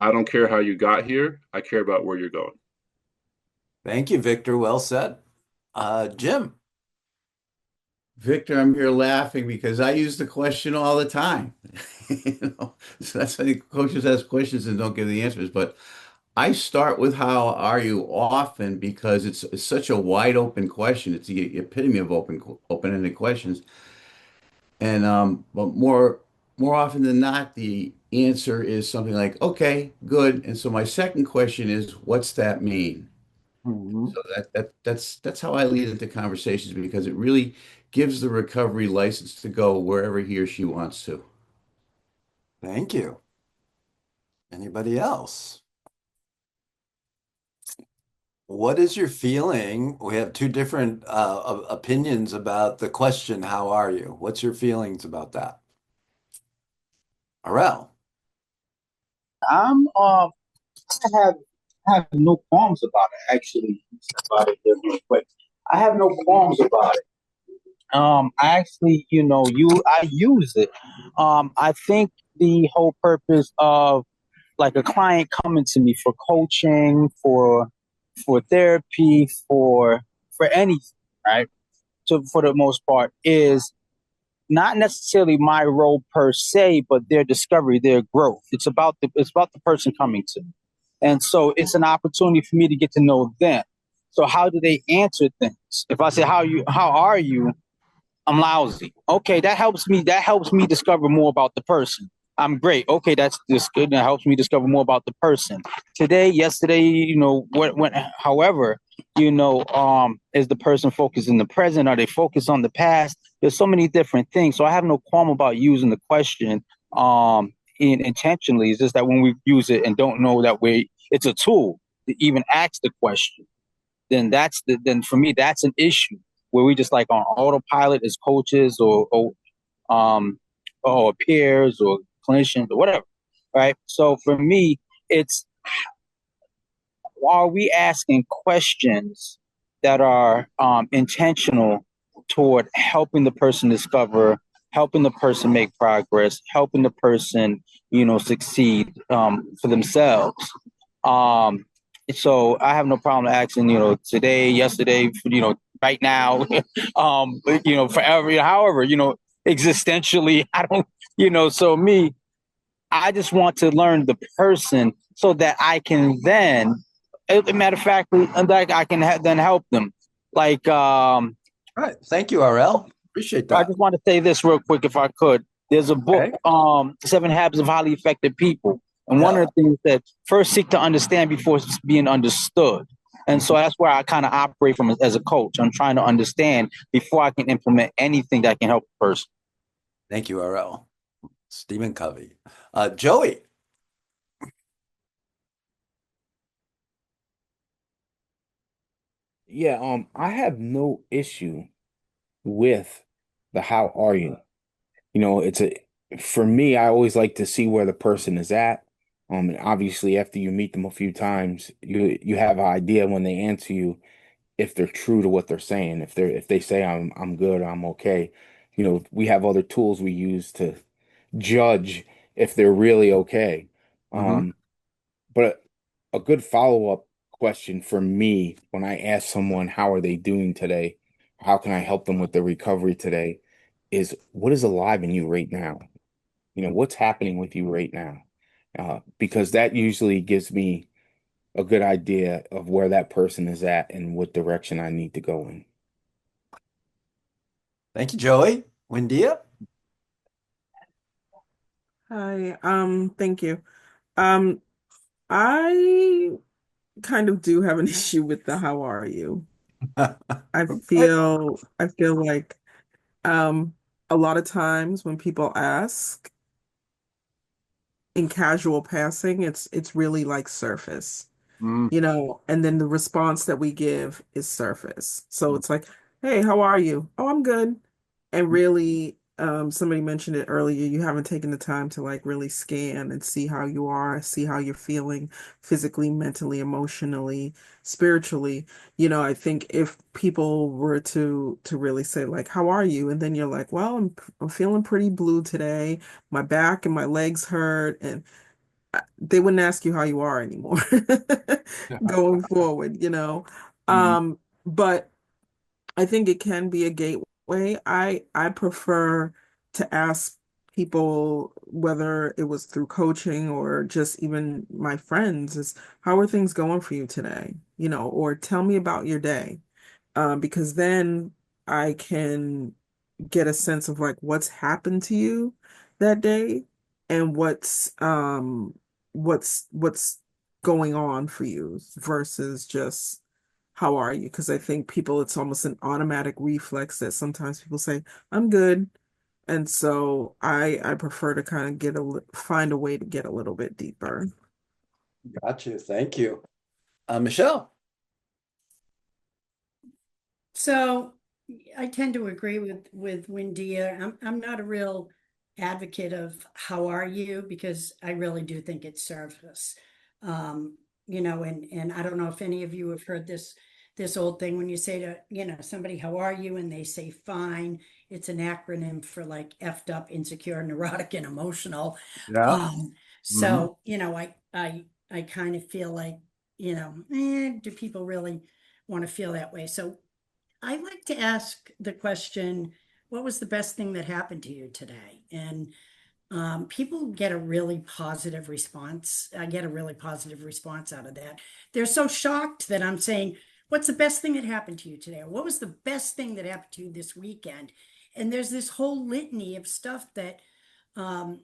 I don't care how you got here, I care about where you're going. Thank you, Victor. Well said. Jim. Victor, I'm here laughing because I use the question all the time. So that's why coaches ask questions and don't give the answers. But I start with how are you often because it's such a wide open question. It's the epitome of open-ended questions. And but more often than not, the answer is something like, okay, good. And so my second question is, what's that mean? Mhm. So that's how I lead into conversations because it really gives the recovery license to go wherever he or she wants to. Thank you. Anybody else? What is your feeling? We have two different opinions about the question, how are you? What's your feelings about that? Arel. I'm I have no qualms about it. Actually, about it there real quick. I have no qualms about it. I actually, I use it. I think the whole purpose of like a client coming to me for coaching, for therapy, for anything, right? So for the most part, is not necessarily my role per se, but their discovery, their growth. It's about the person coming to me. And so it's an opportunity for me to get to know them. So how do they answer things? If I say how are you, I'm lousy. Okay, that helps me discover more about the person. I'm great. Okay, that's just good. That helps me discover more about the person. Today, yesterday, however, is the person focused in the present? Are they focused on the past? There's so many different things. So I have no qualm about using the question intentionally. It's just that when we use it and don't know that it's a tool to even ask the question, then for me that's an issue where we just like on autopilot as coaches um or peers or clinicians or whatever, right? So for me, it's, are we asking questions that are intentional toward helping the person discover, helping the person make progress, helping the person, succeed for themselves? Um, so I have no problem asking, today, yesterday, right now, forever, however, existentially, I don't, so me, I just want to learn the person so that I can then, as a matter of fact, like I can then help them. Like, All right. Thank you, RL. Appreciate I that. just want to say this real quick, if I could. There's a book, Okay. Seven Habits of Highly Effective People. And one Yeah. of the things that first seek to understand before being understood. And so that's where I kind of operate from as a coach. I'm trying to understand before I can implement anything that can help a person. Thank you, RL. Stephen Covey. Joey. Yeah, I have no issue with the how are you. It's for me, I always like to see where the person is at. And obviously after you meet them a few times, you have an idea when they answer you if they're true to what they're saying. If they say I'm good, I'm okay. We have other tools we use to judge if they're really okay. Mm-hmm. But a good follow-up question for me when I ask someone how are they doing today, how can I help them with their recovery today, is what is alive in you right now? What's happening with you right now? Because that usually gives me a good idea of where that person is at and what direction I need to go in. Thank you, Joey. Windia? Hi, thank you. Um, I kind of do have an issue with the how are you. I feel like um a lot of times when people ask in casual passing, it's really like surface. Mm. And then the response that we give is surface. So it's like, hey, how are you? Oh, I'm good. And really, somebody mentioned it earlier, you haven't taken the time to like really scan and see how you are, see how you're feeling physically, mentally, emotionally, spiritually. I think if people were to really say like, how are you? And then you're like, well, I'm feeling pretty blue today. My back and my legs hurt, and they wouldn't ask you how you are anymore going forward. Mm. But I think it can be a gateway. I prefer to ask people, whether it was through coaching or just even my friends, is how are things going for you today? Or tell me about your day. Because then I can get a sense of like what's happened to you that day and what's going on for you versus just how are you? Because I think people, it's almost an automatic reflex that sometimes people say, I'm good. And so I prefer to kind of find a way to get a little bit deeper. Got you. Thank you. Michelle? So I tend to agree with Windia. I'm not a real advocate of how are you because I really do think it's surface. And I don't know if any of you have heard this old thing when you say to, somebody, how are you? And they say fine. It's an acronym for like effed up, insecure, neurotic, and emotional. Yeah. Um, Hmm. so, I kind of feel like, do people really want to feel that way? So I like to ask the question, what was the best thing that happened to you today? And people get a really positive response. I get a really positive response out of that. They're so shocked that I'm saying, what's the best thing that happened to you today? Or what was the best thing that happened to you this weekend? And there's this whole litany of stuff um,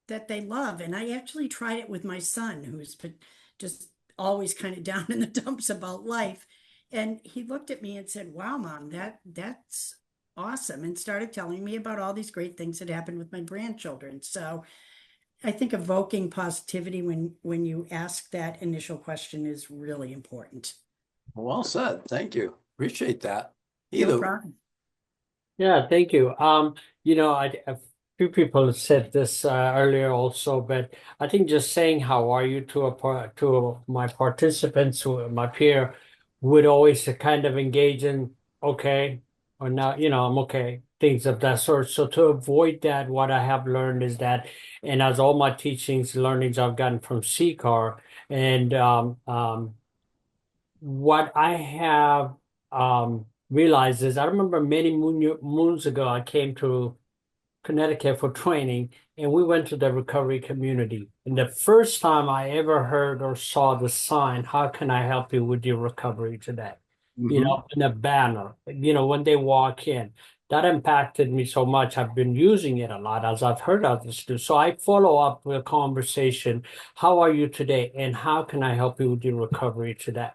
that they love. And I actually tried it with my son, who's just always kind of down in the dumps about life. And he looked at me and said, wow, mom, that's awesome. And started telling me about all these great things that happened with my grandchildren. So I think evoking positivity when you ask that initial question is really important. Well said. Thank you. Appreciate that. No Elu. problem. Yeah, thank you. A few people said this earlier also, but I think just saying how are you to my participants, my peer, would always kind of engage in okay or not, I'm okay, things of that sort. So to avoid that, what I have learned is that, and as all my teachings, learnings I've gotten from CCAR, and what I have realized is I remember many moons ago, I came to Connecticut for training, and we went to the recovery community. And the first time I ever heard or saw the sign, how can I help you with your recovery today? Hmm. In a banner, when they walk in. That impacted me so much. I've been using it a lot as I've heard others do. So I follow up with a conversation. How are you today? And how can I help you with your recovery today?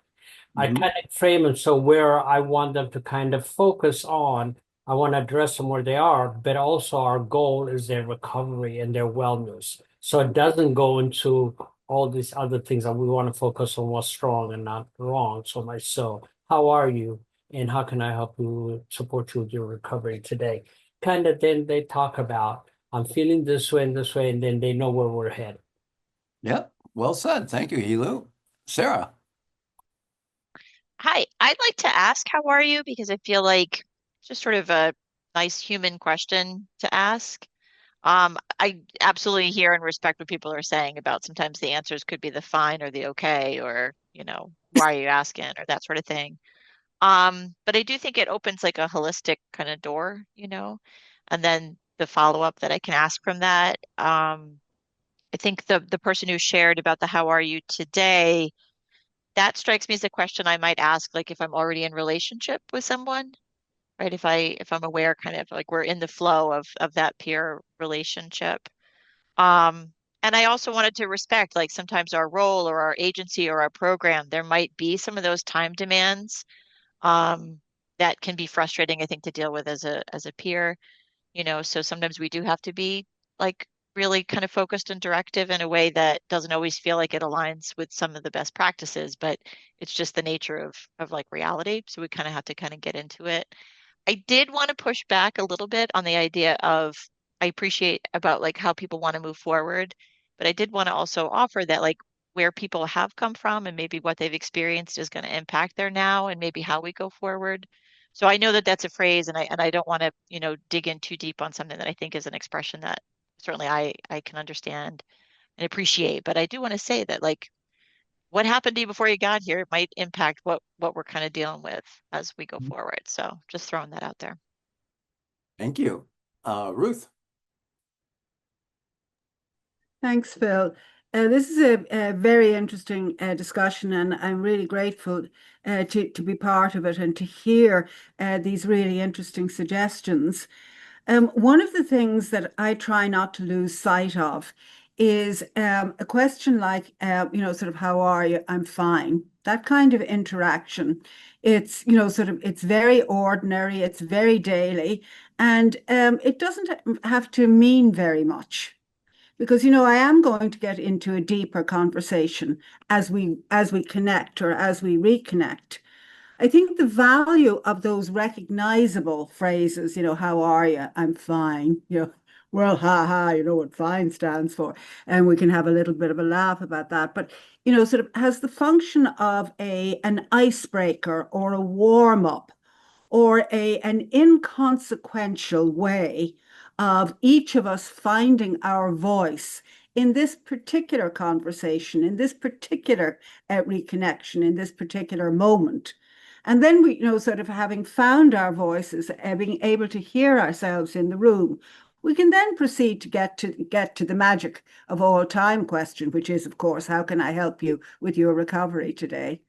I Hmm. kind of frame them so where I want them to kind of focus on, I want to address them where they are, but also our goal is their recovery and their wellness. So it doesn't go into all these other things that we want to focus on what's strong and not wrong so much. So, how are you? And how can I help you support you with your recovery today? Kind of then they talk about, I'm feeling this way, and then they know where we're headed. Yep. Well said. Thank you, Elu. Sarah. Hi, I'd like to ask, how are you? Because I feel like it's just sort of a nice human question to ask. I absolutely hear and respect what people are saying about sometimes the answers could be the fine or the okay or, why are you asking or that sort of thing. But I do think it opens like a holistic kind of door, and then the follow-up that I can ask from that. I think the person who shared about the how are you today that strikes me as a question I might ask, like if I'm already in relationship with someone, right? If I'm aware kind of like we're in the flow of that peer relationship. Um, and I also wanted to respect like sometimes our role or our agency or our program, there might be some of those time demands that can be frustrating, I think, to deal with as a peer, so sometimes we do have to be like really kind of focused and directive in a way that doesn't always feel like it aligns with some of the best practices, but it's just the nature of like reality. So we kind of have to kind of get into it. I did want to push back a little bit on the idea of I appreciate about like how people want to move forward, but I did want to also offer that like where people have come from and maybe what they've experienced is going to impact their now and maybe how we go forward. So I know that that's a phrase, and I don't want to, dig in too deep on something that I think is an expression that certainly I can understand and appreciate. But I do want to say that like what happened to you before you got here might impact what we're kind of dealing with as we go forward. So just throwing that out there. Thank you. Ruth. Thanks, Phil. This is a very interesting discussion, and I'm really grateful to be part of it and to hear these really interesting suggestions. One of the things that I try not to lose sight of is a question like, sort of, how are you? I'm fine. That kind of interaction. It's, sort of, it's very ordinary, it's very daily, and it doesn't have to mean very much because I am going to get into a deeper conversation as we connect or as we reconnect. I think the value of those recognizable phrases, how are you? I'm fine. Well, ha ha, you know what fine stands for. And we can have a little bit of a laugh about that. But, sort of has the function of an icebreaker or a warm up or an inconsequential way of each of us finding our voice in this particular conversation, in this particular reconnection, in this particular moment. And then we, sort of having found our voices, being able to hear ourselves in the room, we can then proceed to get to the magic of all time question, which is, of course, how can I help you with your recovery today?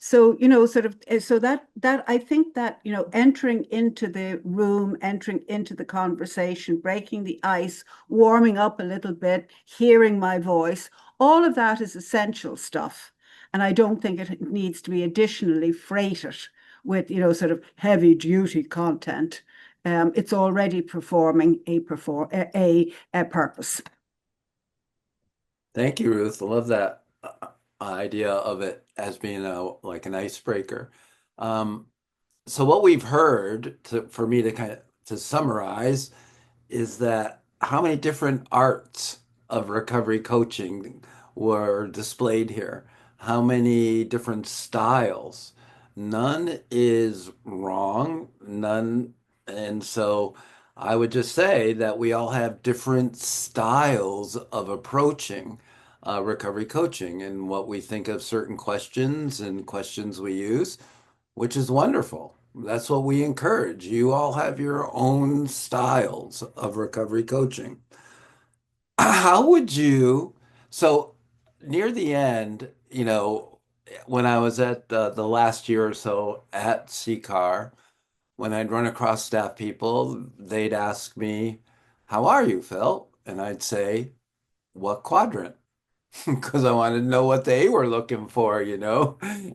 So, sort of, so that I think that, entering into the room, entering into the conversation, breaking the ice, warming up a little bit, hearing my voice, all of that is essential stuff. And I don't think it needs to be additionally freighted with, sort of heavy duty content. It's already performing a purpose. Thank you, Ruth. I love that idea of it as being like an icebreaker. Um, so what we've heard for me to kind of to summarize is that how many different arts of recovery coaching were displayed here? How many different styles? None is wrong, none. And so I would just say that we all have different styles of approaching recovery coaching and what we think of certain questions and questions we use, which is wonderful. That's what we encourage. You all have your own styles of recovery coaching. How would you, so near the end, when I was at the last year or so at CCAR, when I'd run across staff people, they'd ask me, "How are you, Phil?" And I'd say, "What quadrant?" Because I wanted to know what they were looking for. And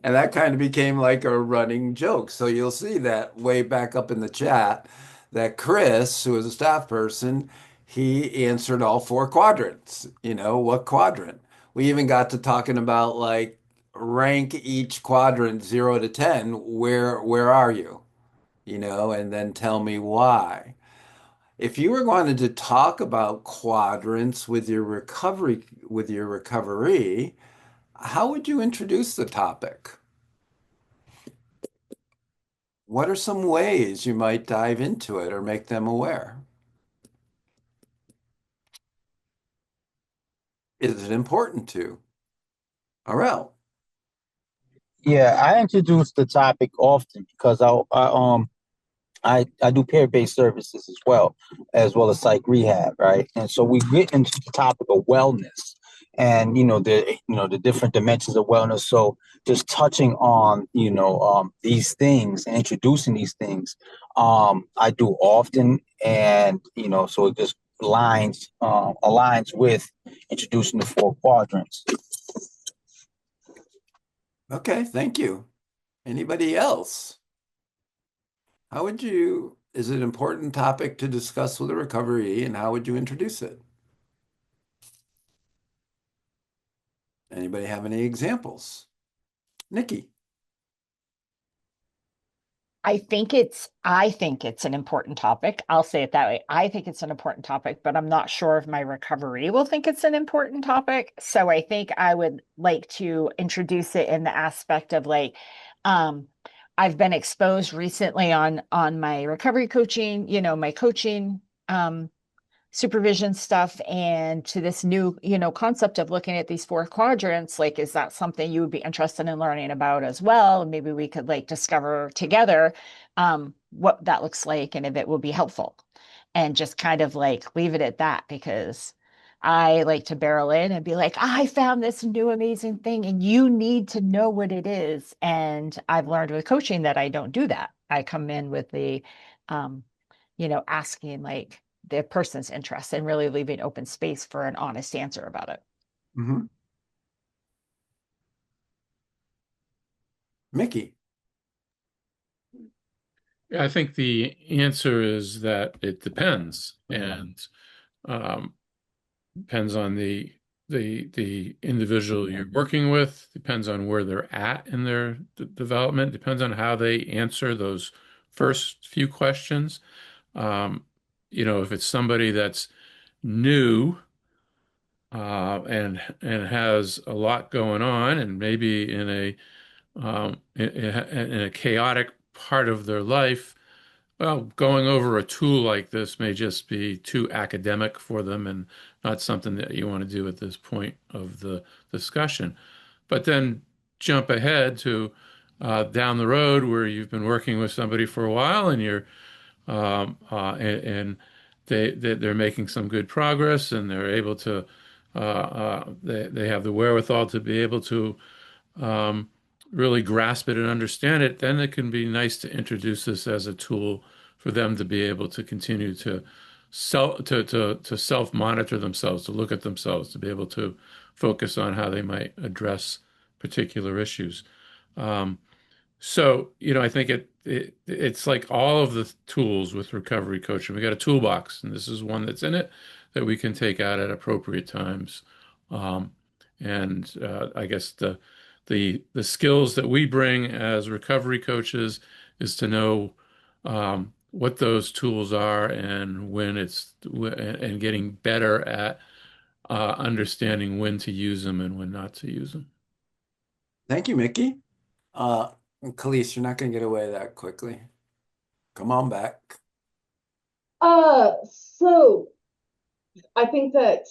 that kind of became like a running joke. So you'll see that way back up in the chat that Chris, who is a staff person, he answered all four quadrants. What quadrant? We even got to talking about like rank each quadrant 0 to 10. Where are you? And then tell me why. If you were going to talk about quadrants with your recovery, how would you introduce the topic? What are some ways you might dive into it or make them aware? Is it important to? Arel. Yeah, I introduce the topic often because I do peer-based services as well as psych rehab, right? And so we get into the topic of wellness. and the different dimensions of wellness. So just touching on these things and introducing these things, I do often, and so it just aligns with introducing the four quadrants. Okay, thank you. Anybody else? Is it an important topic to discuss with a recovery, and how would you introduce it? Anybody have any examples? Nikki. I think it's an important topic. I'll say it that way. I think it's an important topic, but I'm not sure if my recovery will think it's an important topic. So I think I would like to introduce it in the aspect of like, um, I've been exposed recently on my recovery coaching, my coaching supervision stuff, and to this new, concept of looking at these four quadrants. Like, is that something you would be interested in learning about as well? Maybe we could like discover together what that looks like and if it will be helpful, and just kind of like leave it at that, because I like to barrel in and be like, I found this new amazing thing and you need to know what it is. And I've learned with coaching that I don't do that. I come in with the um, asking like the person's interest and really leaving open space for an honest answer about it. Mm-hmm. Mickey. I think the answer is that it depends, and um, depends on the individual you're working with, depends on where they're at in their development, depends on how they answer those first few questions. Um, if it's somebody that's new and has a lot going on, and maybe in a chaotic part of their life, well, going over a tool like this may just be too academic for them and not something that you want to do at this point of the discussion. But then jump ahead to down the road where you've been working with somebody for a while, and and they're making some good progress, and they're able to they have the wherewithal to be able to um, really grasp it and understand it. Then it can be nice to introduce this as a tool for them to be able to continue to self monitor themselves, to look at themselves, to be able to focus on how they might address particular issues. Um, I think it's like all of the tools with recovery coaching. We got a toolbox, and this is one that's in it that we can take out at appropriate times. Um, and I guess the skills that we bring as recovery coaches is to know what those tools are, and and getting better at understanding when to use them and when not to use them. Thank you, Mickey. Uh, Khalees, you're not going to get away that quickly. Come on back. So I think that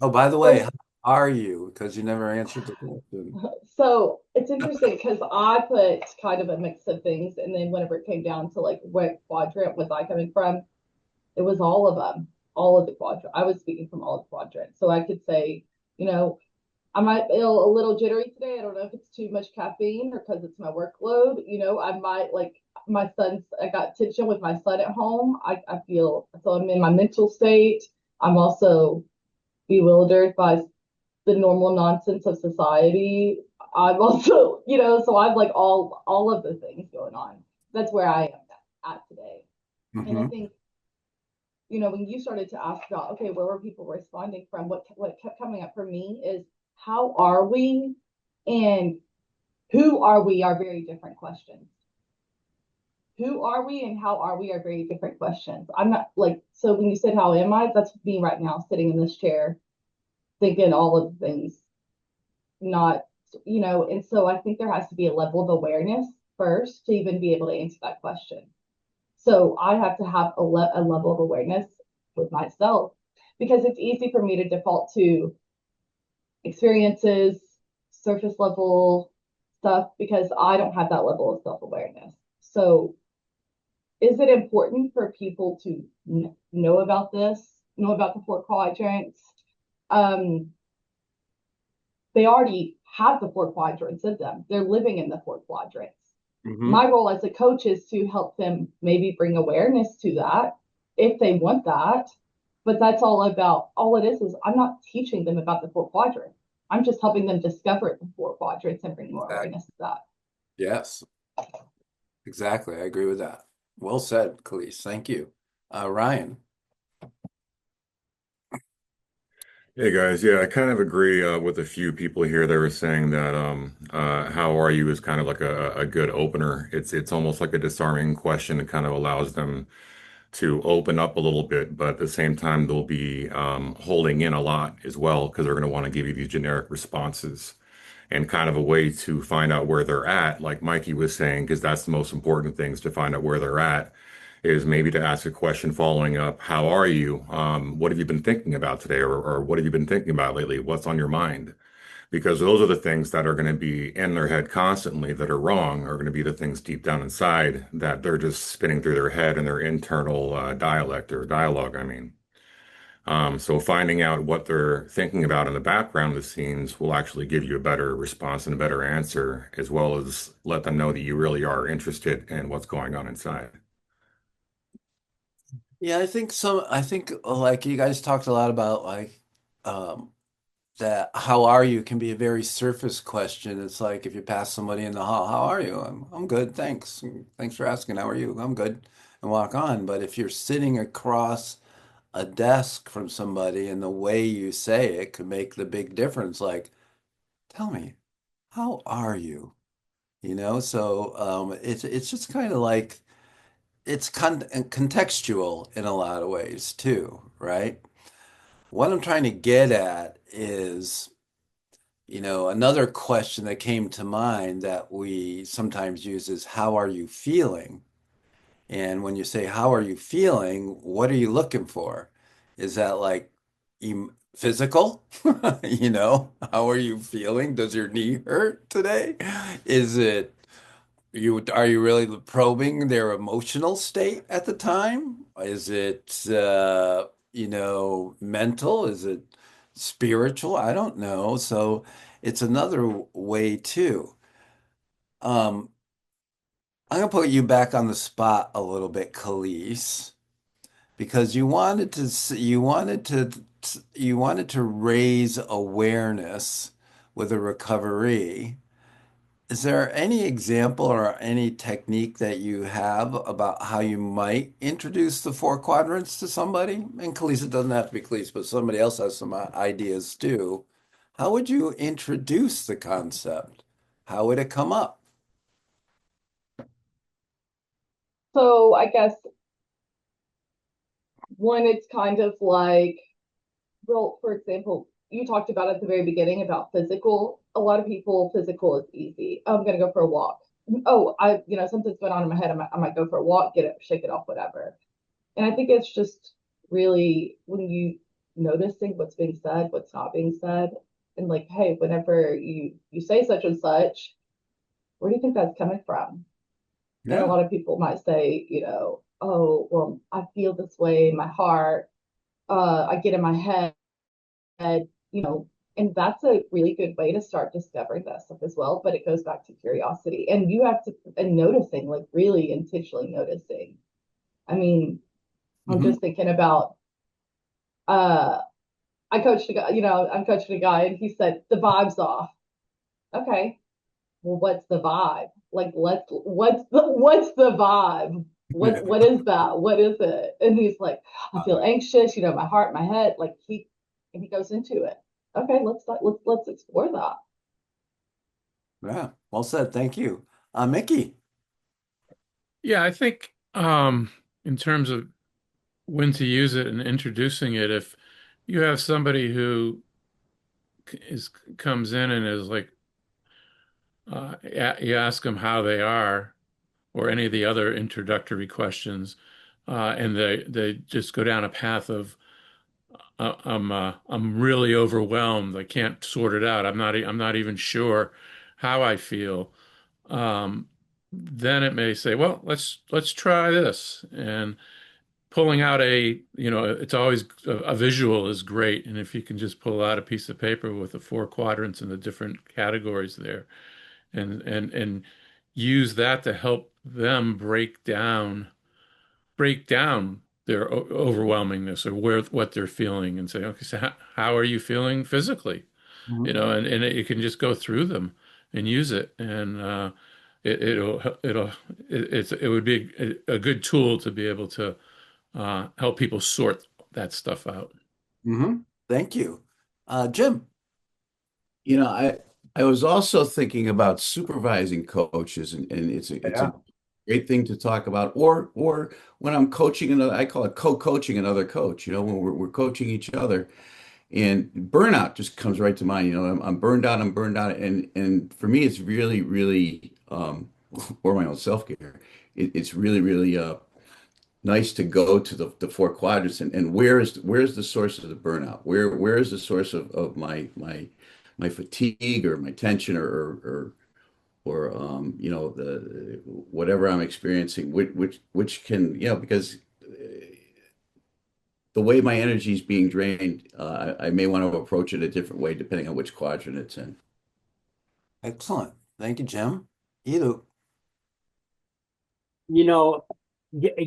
Oh, by the way, how are you? Because you never answered the question. so it's interesting because I put kind of a mix of things, and then whenever it came down to like what quadrant was I coming from, it was all of them, all of the quadrant. I was speaking from all of the quadrants, so I could say, you know, I might feel a little jittery today. I don't know if it's too much caffeine or because it's my workload. I might like I got tension with my son at home. I feel so I'm in my mental state. I'm also bewildered by the normal nonsense of society. I'm also, so I'm like all of the things going on. That's where I am at today. And I Mm-hmm. think, when you started to ask about, okay, where were people responding from? What kept coming up for me is how are we and who are we are very different questions. Who are we and how are we are very different questions. I'm not like, so when you said, how am I? That's me right now sitting in this chair thinking all of the things, not, and so I think there has to be a level of awareness first to even be able to answer that question. So I have to have a level of awareness with myself because it's easy for me to default to experiences, surface level stuff, because I don't have that level of self-awareness. So is it important for people to know about this, know about the four quadrants? they already have the four quadrants in them. They're living in the four quadrants. Mm-hmm. My role as a coach is to help them maybe bring awareness to that if they want that. But that's all it is I'm not teaching them about the four quadrants. I'm just helping them discover the four quadrants and bring more awareness to that. Yes, exactly. I agree with that. Well said, Khalees. Thank you. Ryan. Hey guys, yeah, I kind of agree with a few people here that were saying that how are you is kind of like a good opener. It's almost like a disarming question. It kind of allows them to open up a little bit, but at the same time they'll be holding in a lot as well because they're going to want to give you these generic responses and kind of a way to find out where they're at, like Mikey was saying, because that's the most important thing is to find out where they're at, is maybe to ask a question following up, how are you? What have you been thinking about today? Or what have you been thinking about lately? What's on your mind? Because those are the things that are going to be in their head constantly that are wrong, are going to be the things deep down inside that they're just spinning through their head and their internal dialect or dialogue, I mean. So finding out what they're thinking about in the background of the scenes will actually give you a better response and a better answer, as well as let them know that you really are interested in what's going on inside. Yeah, I think like you guys talked a lot about like um that how are you can be a very surface question. It's like if you pass somebody in the hall, how are you? I'm good, thanks. Thanks for asking. How are you? I'm good. And walk on. But if you're sitting across a desk from somebody and the way you say it could make the big difference, like, tell me, how are you? So it's just kind of like it's contextual in a lot of ways too, right? What I'm trying to get at is, another question that came to mind that we sometimes use is how are you feeling? And when you say how are you feeling, what are you looking for? Is that like physical? How are you feeling? Does your knee hurt today? Is it are you really probing their emotional state at the time? Is it mental? Is it spiritual? I don't know. So it's another way too. Um, I'm gonna put you back on the spot a little bit, Khalees, because you wanted to raise awareness with a recovery. Is there any example or any technique that you have about how you might introduce the four quadrants to somebody? And Khalees, it doesn't have to be Khalees, but somebody else has some ideas too. How would you introduce the concept? How would it come up? So I guess one, it's kind of like, well, for example, you talked about at the very beginning about physical. A lot of people, physical is easy. Oh, I'm going to go for a walk. Oh, something's going on in my head. I might go for a walk, get it, shake it off, whatever. And I think it's just really when you noticing what's being said, what's not being said, and like, hey, whenever you say such and such, where do you think that's coming from? And a Yeah. lot of people might say, oh, well, I feel this way in my heart. I get in my head, you know, and that's a really good way to start discovering that stuff as well. But it goes back to curiosity, and you have to and noticing, like really intentionally noticing. I mean, I'm Hmm. just thinking about uh I'm coaching a guy and he said the vibe's off. Okay. Well, what's the vibe? Like what's the vibe? What is that? What is it? And he's like, I feel anxious, my heart, my head, like he goes into it. Okay, let's explore that. Yeah. Well said. Thank you. Mickey. Yeah, I think in terms of when to use it and introducing it, if you have somebody who is comes in and is like you ask them how they are or any of the other introductory questions, and they just go down a path of I'm really overwhelmed. I can't sort it out. I'm not even sure how I feel. Then it may say, well, let's try this. And pulling out it's always a visual is great. And if you can just pull out a piece of paper with the four quadrants and the different categories there and use that to help them break down their overwhelmingness or what they're feeling and say, okay, so how are you feeling physically? And you can just go through them and use it. And it would be a good tool to be able to help people sort that stuff out. Thank you. Jim. I was also thinking about supervising coaches, and it's a great thing to talk about. Or when I'm coaching another, I call it co-coaching another coach. When we're coaching each other, and burnout just comes right to mind. I'm burned out. I'm burned out, and for me, it's really, really, or my own self-care. It's really, really nice to go to the four quadrants and where's the source of the burnout? Where is the source of my fatigue or my tension or the whatever I'm experiencing, which can, because the way my energy is being drained, I may want to approach it a different way depending on which quadrant it's in. Excellent. Thank you, Jim. Edu.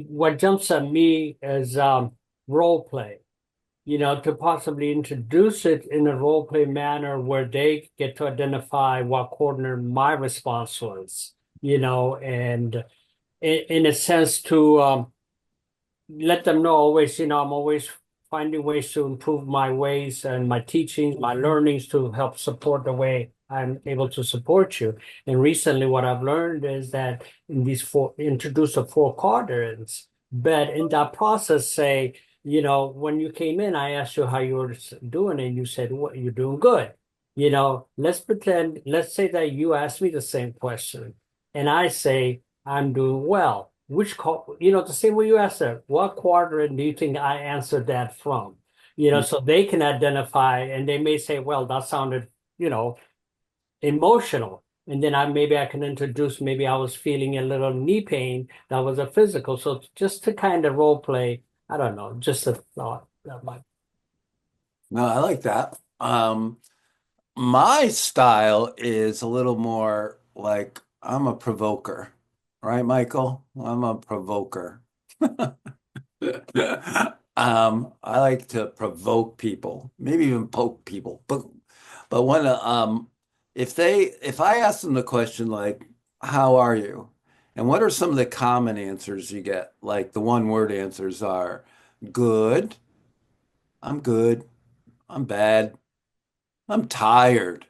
What jumps at me is role play, to possibly introduce it in a role play manner where they get to identify what corner my response was, and in a sense to let them know always, I'm always finding ways to improve my ways and my teachings, my learnings to help support the way I'm able to support you. And recently, what I've learned is that in these introduce the four quadrants, but in that process, say, when you came in, I asked you how you were doing, and you said, "What you're doing good." Let's say that you asked me the same question, and I say, "I'm doing well." The same way you asked that, what quadrant do you think I answered that from? So they can identify and they may say, well, that sounded, emotional. And then maybe I can introduce, maybe I was feeling a little knee pain that was a physical. So just to kind of role play, I don't know, just a thought that might. No, I like that. My style is a little more like I'm a provoker, right, Michael? I'm a provoker. I like to provoke people, maybe even poke people. But when if I ask them the question like, "How are you?" and what are some of the common answers you get? Like the one word answers are good, I'm good, I'm bad, I'm tired.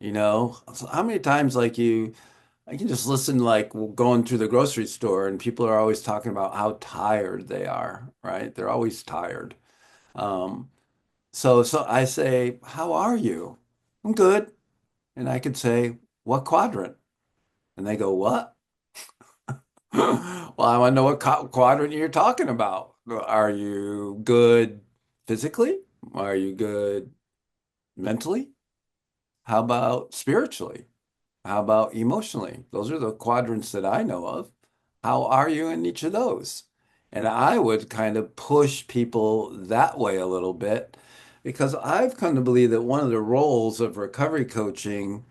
So how many times I can just listen like going through the grocery store and people are always talking about how tired they are, right? They're always tired. Um, so I say, "How are you?" "I'm good." And I could say, "What quadrant?" And they go, "What?" Well, I want to know what quadrant you're talking about. Are you good physically? Are you good mentally? How about spiritually? How about emotionally? Those are the quadrants that I know of. How are you in each of those? And I would kind of push people that way a little bit because I've come to believe that one of the roles of recovery coaching,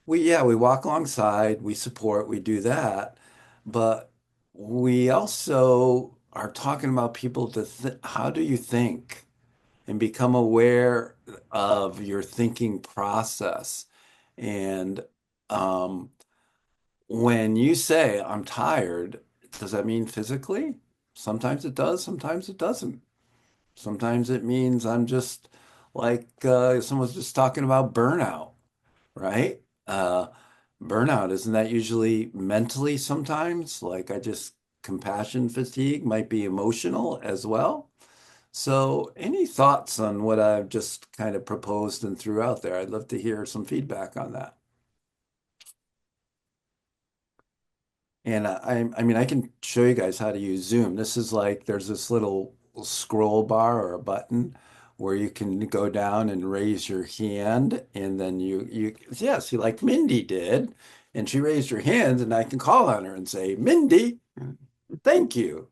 we walk alongside, we support, we do that, but we also are talking about people to how do you think and become aware of your thinking process. And um, when you say, "I'm tired," does that mean physically? Sometimes it does, sometimes it doesn't. Sometimes it means I'm just like someone's just talking about burnout, right? Burnout, isn't that usually mentally sometimes? Like compassion fatigue might be emotional as well. So, any thoughts on what I've just kind of proposed and threw out there? I'd love to hear some feedback on that. And I mean, I can show you guys how to use Zoom. This is like there's this little scroll bar or a button where you can go down and raise your hand, and then see, like Mindy did, and she raised her hand, and I can call on her and say, "Mindy, thank you."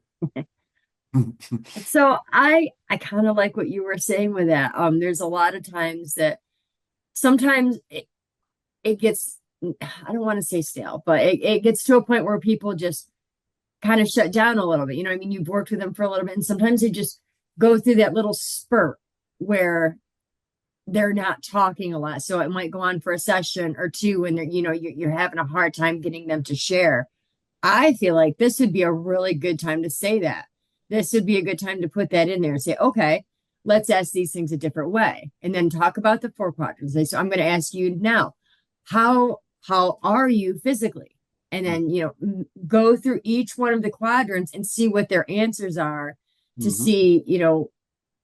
So I kind of like what you were saying with that. There's a lot of times that sometimes it gets, I don't want to say stale, but it gets to a point where people just kind of shut down a little bit. You know what I mean? You've worked with them for a little bit, and sometimes they just go through that little spurt where they're not talking a lot. So it might go on for a session or two, and they're, you're having a hard time getting them to share. I feel like this would be a really good time to say that. This would be a good time to put that in there and say, okay, let's ask these things a different way. And then talk about the four quadrants. So I'm going to ask you now, how are you physically? And then, go through each one of the quadrants and see what their answers are to Mhm. see,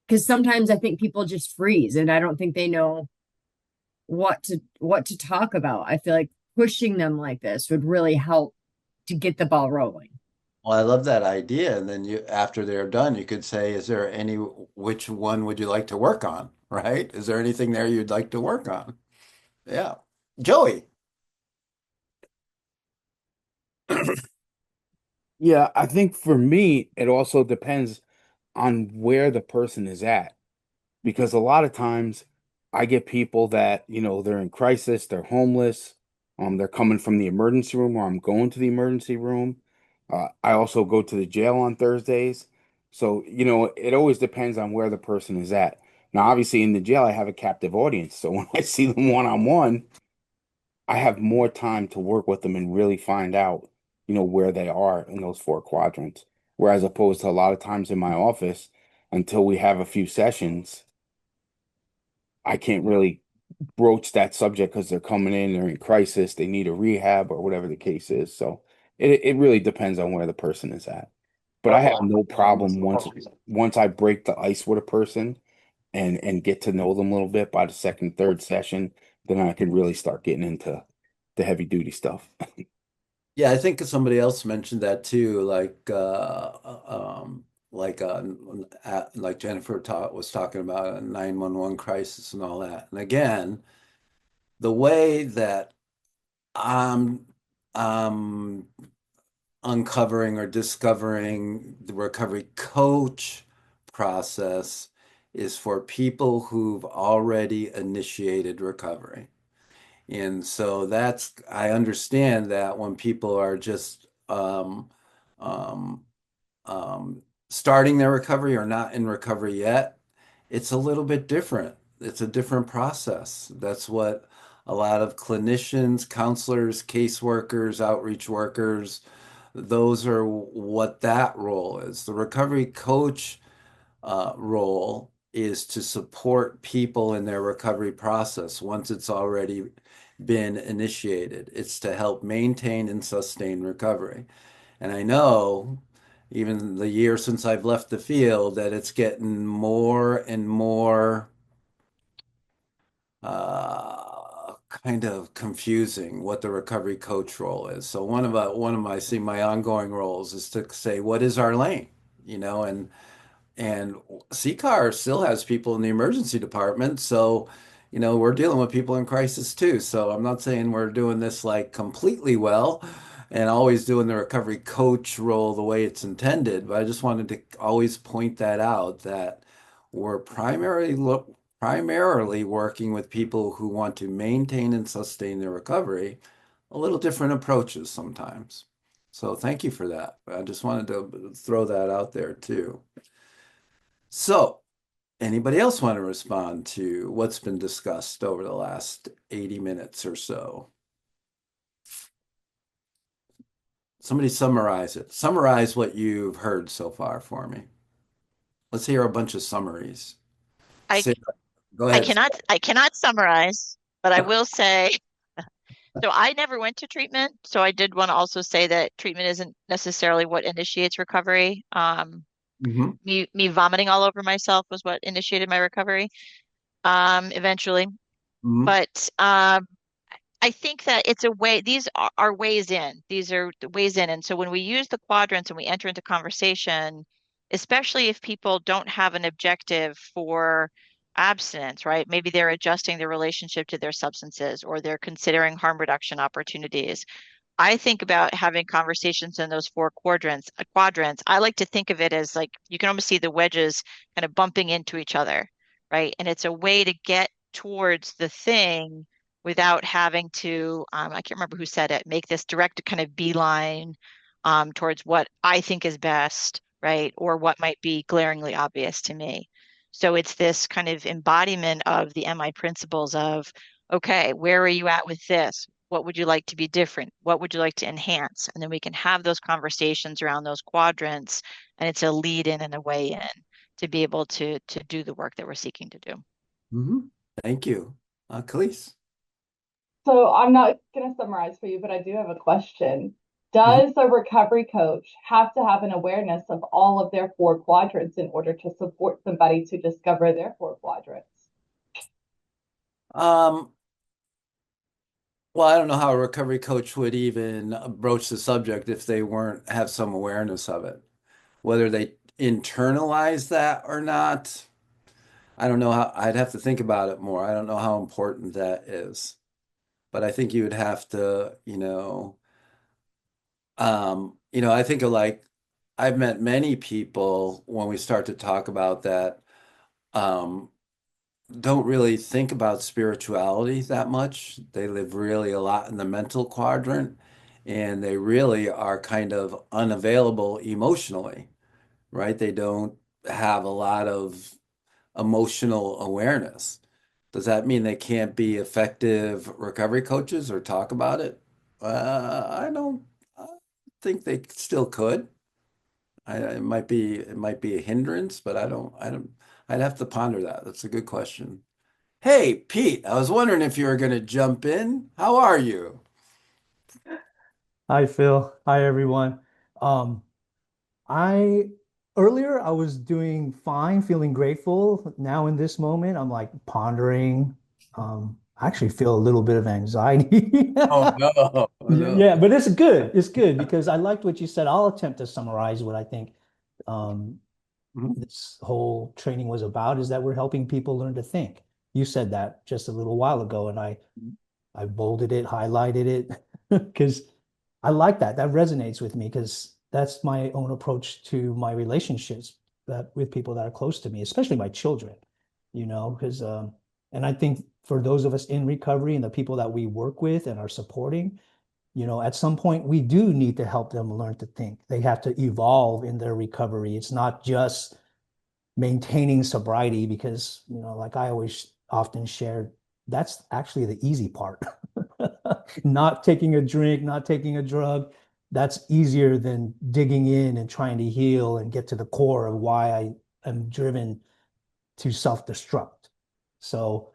because sometimes I think people just freeze and I don't think they know what to talk about. I feel like pushing them like this would really help to get the ball rolling. Well, I love that idea. And then after they're done, you could say, which one would you like to work on? Right? Is there anything there you'd like to work on? Yeah. Joey. Yeah, I think for me, it also depends on where the person is at. Because a lot of times I get people that, they're in crisis, they're homeless, they're coming from the emergency room or I'm going to the emergency room. I also go to the jail on Thursdays. So, it always depends on where the person is at. Now, obviously in the jail, I have a captive audience. So when I see them one-on-one, I have more time to work with them and really find out, where they are in those four quadrants. Whereas opposed to a lot of times in my office, until we have a few sessions, I can't really broach that subject because they're coming in, they're in crisis, they need a rehab or whatever the case is. So it really depends on where the person is at. But I have no problem once I break the ice with a person and get to know them a little bit by the second, third session, then I can really start getting into the heavy duty stuff. Yeah, I think somebody else mentioned that too, like Jennifer was talking about a 911 crisis and all that. And again, the way that I'm um uncovering or discovering the recovery coach process is for people who've already initiated recovery. And so I understand that when people are just um, starting their recovery or not in recovery yet, it's a little bit different. It's a different process. That's what a lot of clinicians, counselors, caseworkers, outreach workers, those are what that role is. The recovery coach role is to support people in their recovery process once it's already been initiated. It's to help maintain and sustain recovery. And I know, even the year since I've left the field, that it's getting more and more kind of confusing what the recovery coach role is. So my ongoing roles is to say, what is our lane? And CCAR still has people in the emergency department, so we're dealing with people in crisis too. So I'm not saying we're doing this like completely well and always doing the recovery coach role the way it's intended, but I just wanted to always point that out that we're primarily working with people who want to maintain and sustain their recovery, a little different approaches sometimes. So thank you for that. I just wanted to throw that out there too. So, anybody else want to respond to what's been discussed over the last 80 minutes or so? Somebody summarize it. Summarize what you've heard so far for me. Let's hear a bunch of summaries. I Go I ahead. cannot summarize, but I will say so I never went to treatment, so I did want to also say that treatment isn't necessarily what initiates recovery. Mhm. Me vomiting all over myself was what initiated my recovery, eventually. Mhm. But I think that it's a way, these are ways in. These are the ways in. And so when we use the quadrants and we enter into conversation, especially if people don't have an objective for abstinence, right? Maybe they're adjusting their relationship to their substances or they're considering harm reduction opportunities. I think about having conversations in those four quadrants. I like to think of it as like you can almost see the wedges kind of bumping into each other, right? And it's a way to get towards the thing without having to, I can't remember who said it, make this direct kind of beeline towards what I think is best, right? Or what might be glaringly obvious to me. So it's this kind of embodiment of the MI principles of, okay, where are you at with this? What would you like to be different? What would you like to enhance? And then we can have those conversations around those quadrants, and it's a lead in and a way in to be able to do the work that we're seeking to do. Thank you. Khalees. So I'm not going to summarize for you, but I do have a question. Mhm. Does a recovery coach have to have an awareness of all of their four quadrants in order to support somebody to discover their four quadrants? Um, well, I don't know how a recovery coach would even broach the subject if they weren't have some awareness of it. Whether they internalize that or not, I don't know how, I'd have to think about it more. I don't know how important that is. But I think you would have to, I think of like I've met many people when we start to talk about that, um, don't really think about spirituality that much. They live really a lot in the mental quadrant, and they really are kind of unavailable emotionally, right? They don't have a lot of emotional awareness. Does that mean they can't be effective recovery coaches or talk about it? I don't I think they still could. It might be a hindrance, but I'd have to ponder that. That's a good question. Hey, Pete, I was wondering if you were going to jump in. How are you? Hi, Phil. Hi, everyone. Um, I earlier I was doing fine, feeling grateful. Now in this moment, I'm like pondering. I actually feel a little bit of anxiety. Oh no, oh no. Yeah, but it's good. It's good because I liked what you said. I'll attempt to summarize what I think um, Mhm. this whole training was about, is that we're helping people learn to think. You said that just a little while ago, and I bolded it, highlighted it, because I like that. That resonates with me because that's my own approach to my relationships that with people that are close to me, especially my children, because and I think for those of us in recovery and the people that we work with and are supporting, at some point we do need to help them learn to think. They have to evolve in their recovery. It's not just maintaining sobriety because, like I always often share, that's actually the easy part. Not taking a drink, not taking a drug, that's easier than digging in and trying to heal and get to the core of why I am driven to self-destruct. So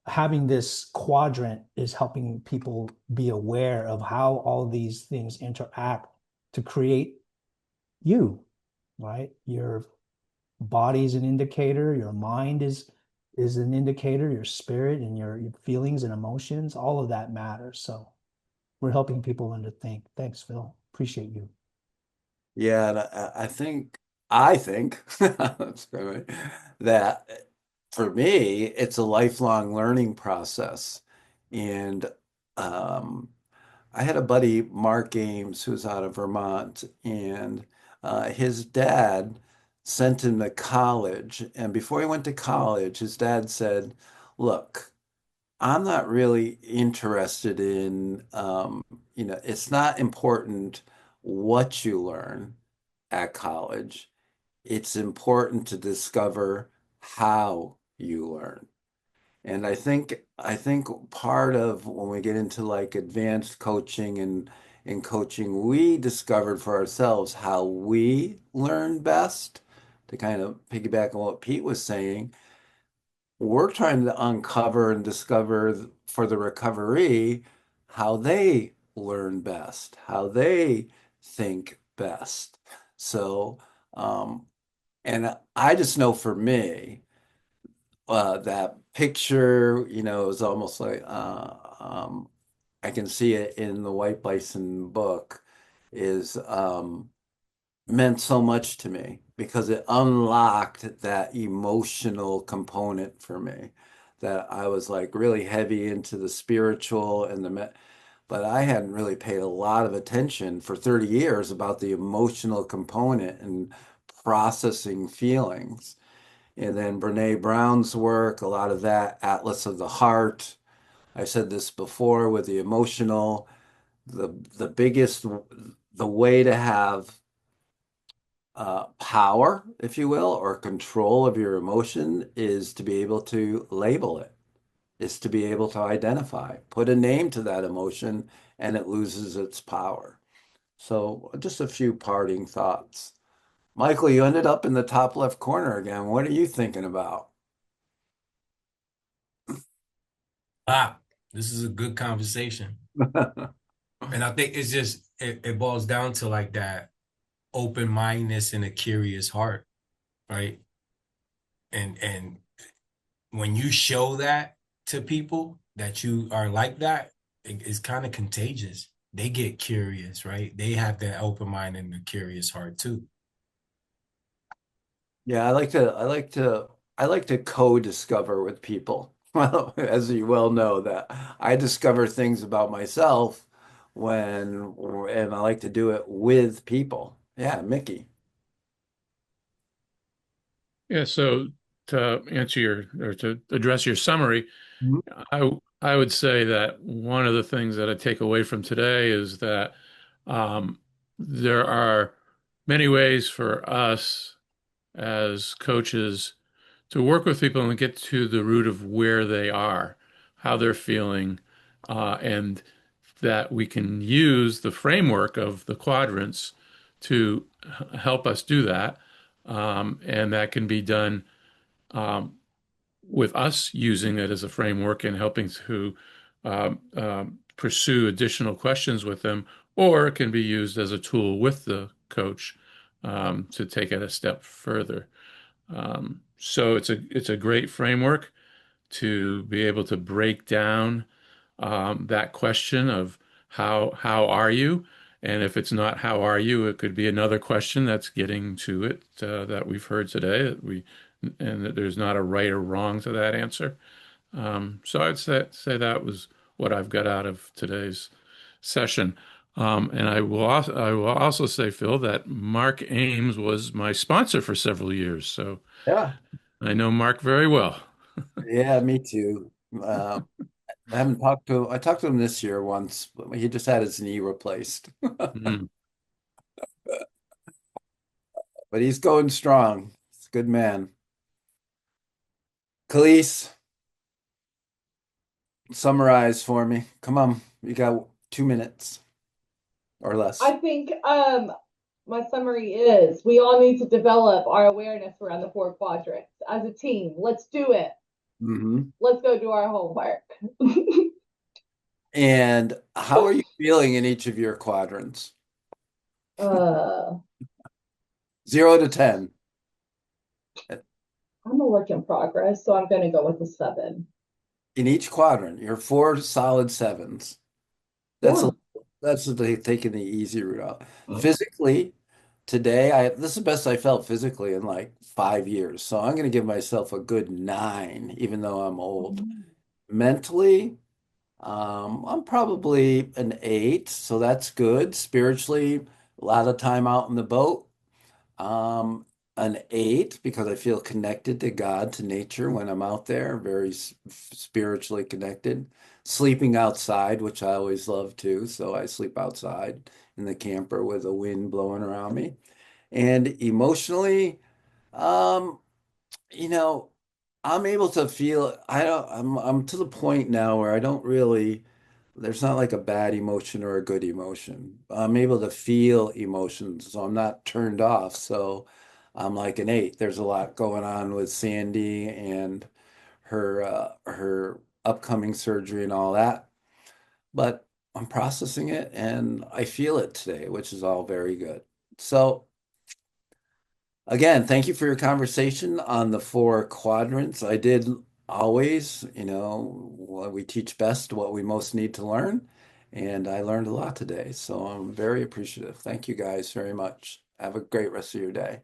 having this quadrant is helping people be aware of how all these things interact to create you, right? Your body is an indicator, your mind is an indicator, your spirit and your feelings and emotions, all of that matters. So we're helping people learn to think. Thanks, Phil. Appreciate you. Yeah, and I think that's great, that for me, it's a lifelong learning process. And um, I had a buddy, Mark Ames, who's out of Vermont, and his dad sent him to college. And before he went to college, his dad said, "Look, I'm not really interested in, it's not important what you learn at college. It's important to discover how you learn." And I think part of when we get into like advanced coaching and in coaching, we discovered for ourselves how we learn best. To kind of piggyback on what Pete was saying, we're trying to uncover and discover for the recovery how they learn best, how they think best. So, um, and I just know for me, that picture, is almost like I can see it in the White Bison book, is meant so much to me because it unlocked that emotional component for me that I was like really heavy into the spiritual and but I hadn't really paid a lot of attention for 30 years about the emotional component and processing feelings. And then Brene Brown's work, a lot of that, Atlas of the Heart. I said this before with the emotional, the biggest, the way to have power, if you will, or control of your emotion is to be able to label it, is to be able to identify, put a name to that emotion, and it loses its power. So just a few parting thoughts. Michael, you ended up in the top left corner again. What are you thinking about? Ah, this is a good conversation. And I think it's just it boils down to like that open-mindedness and a curious heart, right? And when you show that to people that you are like that, it's kind of contagious. They get curious, right? They have that open mind and the curious heart too. Yeah, I like to co-discover with people. Well, as you well know, that I discover things about myself when, and I like to do it with people. Yeah, Mickey. Yeah, so to answer your or to address your summary, I would say that one of the things that I take away from today is that there are many ways for us as coaches to work with people and get to the root of where they are, how they're feeling, and that we can use the framework of the quadrants to help us do that. And that can be done um, with us using it as a framework and helping to pursue additional questions with them, or it can be used as a tool with the coach to take it a step further. So it's a great framework to be able to break down that question of how are you? And if it's not how are you, it could be another question that's getting to it that we've heard today that and that there's not a right or wrong to that answer. So I'd say that was what I've got out of today's session. And I will also say, Phil, that Mark Ames was my sponsor for several years, so Yeah. I know Mark very well. Yeah, me too. I haven't talked to him. I talked to him this year once, but he just had his knee replaced. Mm. But he's going strong. He's a good man. Khalees, summarize for me. Come on, you got 2 minutes or less. I think my summary is we all need to develop our awareness around the four quadrants as a team. Let's do it. Mm-hmm. Let's go do our homework. And how are you feeling in each of your quadrants? uh, 0 to 10. I'm a work in progress, so I'm going to go with a 7. In each quadrant, you're 4 solid 7s. That's Yeah. a taking the easy route out. Physically, today, this is the best I felt physically in like 5 years. So I'm going to give myself a good 9, even though I'm old. Mentally, I'm probably an 8, so that's good. Spiritually, a lot of time out in the boat. Um, an 8 because I feel connected to God, to nature when I'm out there, very spiritually connected. Sleeping outside, which I always love too, so I sleep outside in the camper with the wind blowing around me. And emotionally, um, you know, I'm able to feel I don't I'm to the point now where I don't really there's not like a bad emotion or a good emotion. I'm able to feel emotions, so I'm not turned off. So I'm like an 8. There's a lot going on with Sandy and her upcoming surgery and all that, but I'm processing it and I feel it today, which is all very good. So again, thank you for your conversation on the four quadrants. I did always, what we teach best, what we most need to learn. And I learned a lot today. So I'm very appreciative. Thank you guys very much. Have a great rest of your day.